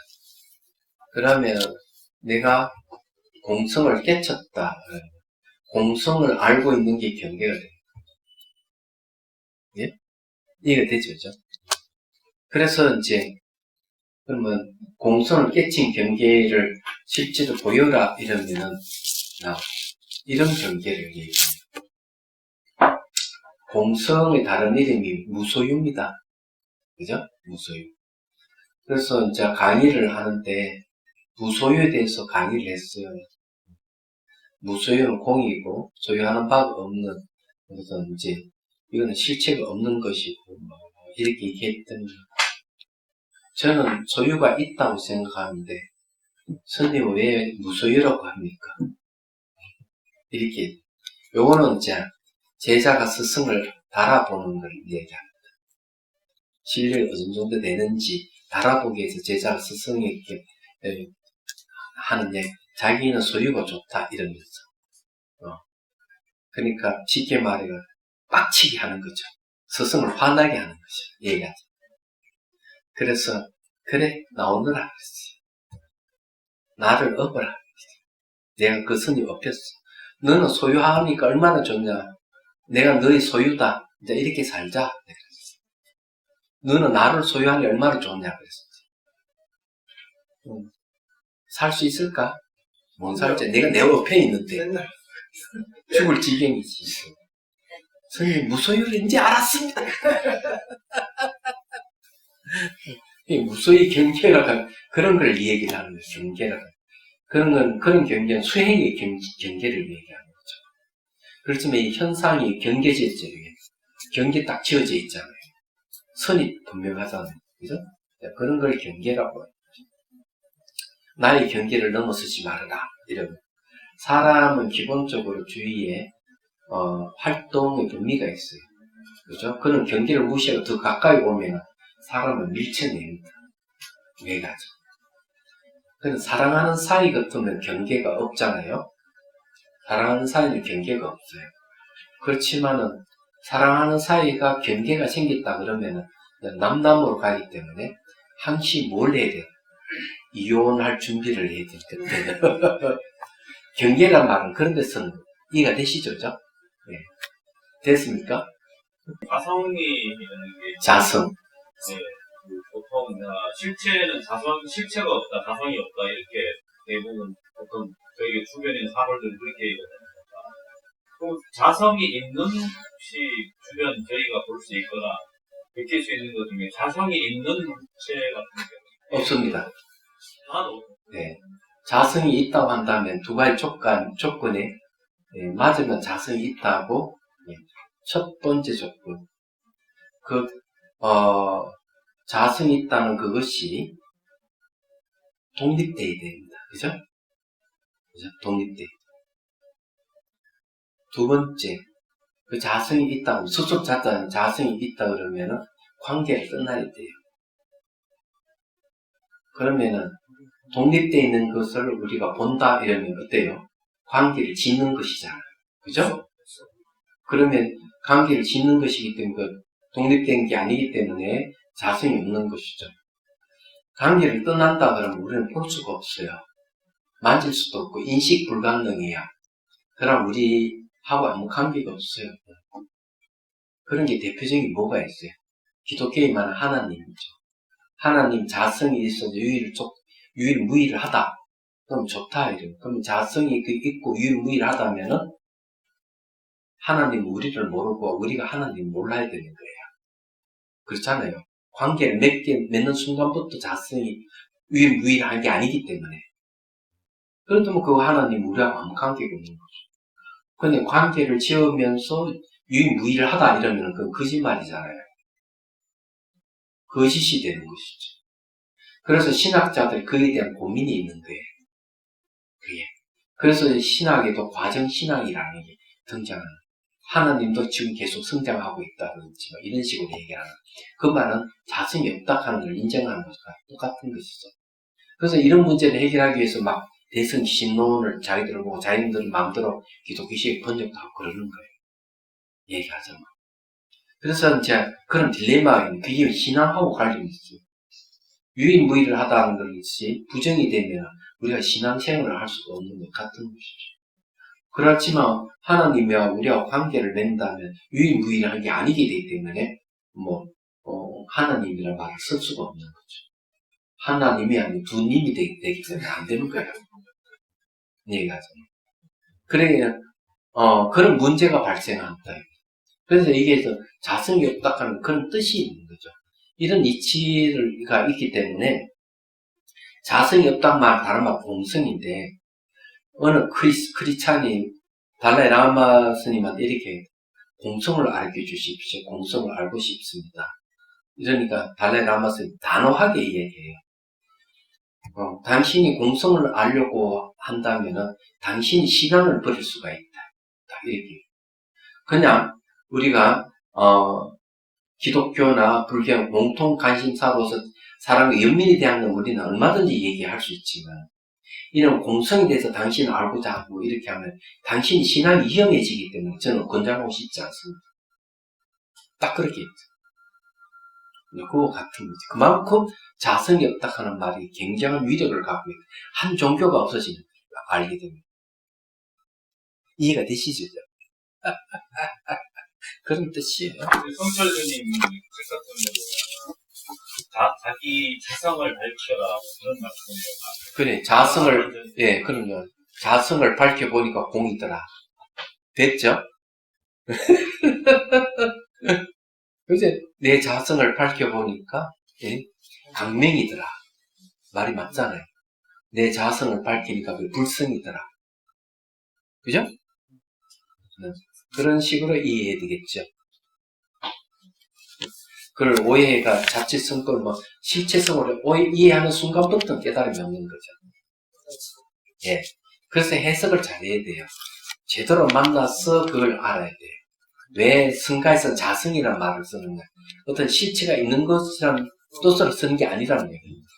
그러면 내가 공성을 깨쳤다. 공성을 알고 있는 게 경계가 돼요. 예? 이해가 되죠? 그죠? 그래서 이제 그러면 공성을 깨친 경계를 실제로 보여라 이러면은 이런 경계를 얘기해요. 공성의 다른 이름이 무소유입니다. 그죠? 무소유. 그래서 이제 강의를 하는데 무소유에 대해서 강의를 했어요. 무소유는 공이고 소유하는 바가 없는, 그래서 이제 이거는 실체가 없는 것이고 이렇게 얘기했더니 저는 소유가 있다고 생각하는데 스님 왜 무소유라고 합니까? 이렇게 요거는 이제 제자가 스승을 달아보는 걸 얘기합니다. 신뢰를 어느 정도 되는지 달아보기 위해서 제자가 스승에게 하는 얘기, 자기는 소유가 좋다 이러면서 그러니까 쉽게 말해 빡치게 하는 거죠. 스승을 화나게 하는 거죠. 얘기하죠. 그래서 그래 나오느라 그랬어요. 나를 업어라. 내가 그 스님 업혔어. 너는 소유하니까 얼마나 좋냐. 내가 너의 소유다. 이제 이렇게 살자. 너는 나를 소유하니 얼마나 좋냐 그랬어. 살 수 있을까? 못 살지. 내가 내 옆에 있는데 죽을 지경이지. 스님 무소유를 이제 알았습니다. 무소유 경계라고 그런 걸 얘기를 하는 거예요. 경계라고. 그런 경계는 수행의 경계를 얘기하는 거죠. 그렇지만 이 현상이 경계져 있죠. 경계 딱 지어져 있잖아요. 선이 분명하잖아요. 그죠? 그런 걸 경계라고 해요. 나의 경계를 넘어서지 말아라. 이러면. 사람은 기본적으로 주위에, 활동의 범위가 있어요. 그죠? 그런 경계를 무시하고 더 가까이 오면 사람은 밀쳐냅니다. 왜 가죠? 근데 사랑하는 사이 같으면 경계가 없잖아요. 사랑하는 사이는 경계가 없어요. 그렇지만은 사랑하는 사이가 경계가 생겼다 그러면은 남남으로 가기 때문에 항시 뭘 해야 돼요? 이혼할 준비를 해야 될 때는 경계란 말은 그런 데서는 이해가 되시죠? 그죠? 네. 됐습니까? 자성이 자성. 네, 보통 실체는 실체가 없다, 자성이 없다 이렇게 대부분 보통 저희 주변에 있는 사물들 그렇게 얘기하잖아요. 그럼 자성이 있는 혹시 주변 저희가 볼 수 있거나 느낄 수 있는 것 중에 자성이 있는 물체 같은 게 없습니다. 하나도 없어요. 네. 자성이 있다고 한다면 두 가지 조건에 맞으면 자성이 있다고. 첫 번째 조건. 자성이 있다는 그것이 독립돼야 됩니다. 그죠? 독립돼. 두 번째, 그 자성이 있다고, 수속 자자는 자성이 있다 그러면은 관계가 끝나야 돼요. 그러면은 독립되어 있는 것을 우리가 본다 이러면 어때요? 관계를 짓는 것이잖아요. 그죠? 그러면 관계를 짓는 것이기 때문에 독립된 게 아니기 때문에 자성이 없는 것이죠. 관계를 떠난다 그러면 우리는 볼 수가 없어요. 만질 수도 없고 인식 불가능이야. 그럼 우리하고 아무 관계가 없어요. 그런 게 대표적인 뭐가 있어요? 기독교에 말하는 하나님이죠. 하나님 자성이 있어서 유일무이하다. 그럼 좋다 이래요. 그럼 자성이 있고 유일무이하다면은 하나님 우리를 모르고 우리가 하나님 몰라야 되는 거예요. 그렇잖아요. 관계를 맺는 순간부터 자성이 유일무이한 게 아니기 때문에. 그렇다면 그 하나님 우리하고 아무 관계가 없는 거죠. 근데 관계를 지으면서 유일무이하다 이러면 그건 거짓말이잖아요. 거짓이 되는 것이죠. 그래서 신학자들이 그에 대한 고민이 있는 거예요. 그게. 그래서 신학에도 과정신학이라는 게 등장하는. 하나님도 지금 계속 성장하고 있다든지 이런 식으로 얘기하는. 그 말은 자성이 없다 하는 걸 인정하는 것과 똑같은 것이죠. 그래서 이런 문제를 해결하기 위해서 막 대승 신론을 자기들 보고 자기들 마음대로 기독교식 번역도 하고 그러는 거예요. 얘기하자면. 그래서 이제 그런 딜레마가 있는 그게 신앙하고 관련이 있어요. 유일무이를 하다는 것이 부정이 되면 우리가 신앙생활을 할 수가 없는 것 같은 것이죠. 그렇지만 하나님과 우리와 관계를 맺는다면 유일무이한 게 아니게 되기 때문에 하나님이라는 말을 쓸 수가 없는 거죠. 하나님이 아닌 두 님이 되기 때문에 안 되는 거예요. 얘기하자면. 그래, 그런 문제가 발생한다. 그래서 이게 자성이 없다 하는 그런 뜻이 있는 거죠. 이런 이치가 있기 때문에 자성이 없다는 말, 다른 말 공성인데 어느 크리스찬이 달라이 라마 스님한테 이렇게 공성을 알려주십시오. 공성을 알고 싶습니다. 이러니까 달라이 라마 스님 단호하게 얘기해요. 당신이 공성을 알려고 한다면은 당신이 신앙을 버릴 수가 있다. 이렇게. 그냥 우리가 기독교나 불교 공통 관심사로서 사람의 연민에 대한 건 우리는 얼마든지 얘기할 수 있지만 이런 공성에 대해서 당신을 알고자 하고 이렇게 하면 당신이 신앙이 위험해지기 때문에 저는 권장하고 싶지 않습니다. 딱 그렇게 했죠. 그거 같은 거지. 그만큼 자성이 없다 하는 말이 굉장한 위력을 갖고 있다. 한 종교가 없어지는 거예요. 알게 됩니다. 이해가 되시죠? 그런 뜻이에요. 성철교님 책 같은 경우는 자기 자성을 밝혀라 그런 말씀이에요. 그래, 자성을, 예, 그럼요. 자성을 밝혀보니까 공이더라. 됐죠? 그제 내 자성을 밝혀보니까, 예, 강명이더라. 말이 맞잖아요. 내 자성을 밝히니까 그 불성이더라. 그죠? 그런 식으로 이해해야 되겠죠. 그걸 오해가 자체성걸 실체성으로 이해하는 순간부터 깨달음이 없는 거죠. 예. 그래서 해석을 잘해야 돼요. 제대로 만나서 그걸 알아야 돼요. 왜 성가에서 자성이라는 말을 쓰는가? 어떤 실체가 있는 것이라는 뜻으로 쓰는 게 아니라는 얘기입니다.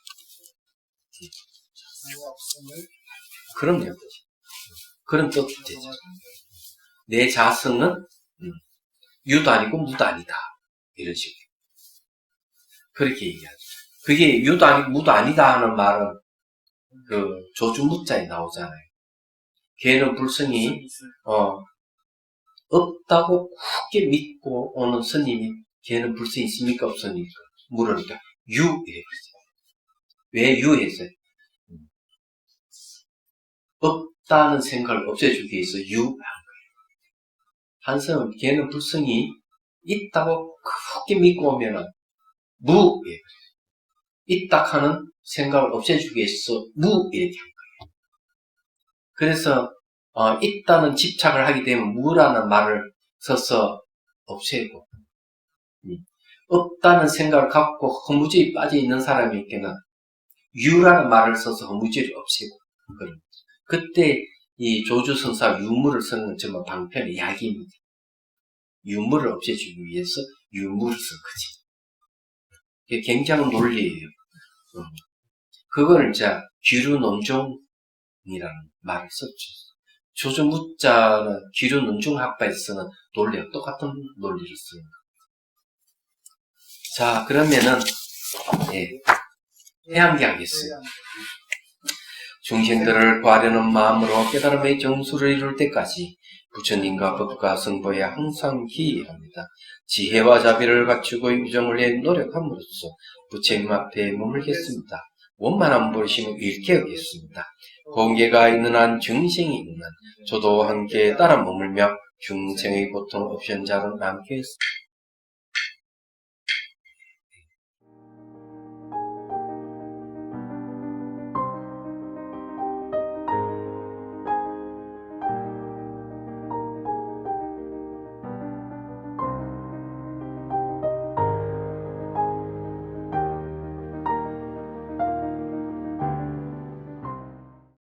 그럼요. 그런 뜻이죠. 내 자성은 유도 아니고 무도 아니다. 이런 식이에요. 그렇게 얘기하죠. 그게 유도 아니고 무도 아니다 하는 말은 그 조주무자에 나오잖아요. 걔는 불성이 없다고 굳게 믿고 오는 스님이 걔는 불성이 있습니까 없습니까? 물으니까 유 이랬어요. 왜 유 했어요? 없다는 생각을 없애주기 위해서 유 한 거예요. 한성은 걔는 불성이 있다고 굳게 믿고 오면은 무 있다 하는 생각을 없애주기 위해서 무 이렇게 한 거예요. 그래서 있다는 집착을 하게 되면 무라는 말을 써서 없애고 없다는 생각을 갖고 허무주의에 빠져 있는 사람이 있게는 유라는 말을 써서 허무주의를 없애고 그런. 그때 이 조주선사 유무를 쓰는 건 정말 방편의 약입니다. 유무를 없애주기 위해서 유무를 쓴 거지. 이게 굉장한 논리예요. 그걸 이제 귀류논종이라는 말을 썼죠. 조주무자는 귀류논종학파에서 쓰는 논리와 똑같은 논리를 쓰는 거예요. 자, 그러면은 해양기 하겠습니다. 중생들을 구하려는 마음으로 깨달음의 정수를 이룰 때까지 부처님과 법과 성보에 항상 기이합니다. 지혜와 자비를 갖추고 유정을 위해 노력함으로써 부처님 앞에 머물겠습니다. 원만한 보심을 잃게 하겠습니다. 공개가 있는 한 중생이 있는 한 저도 함께 따라 머물며 중생의 고통 없이 자로 남겠습니다.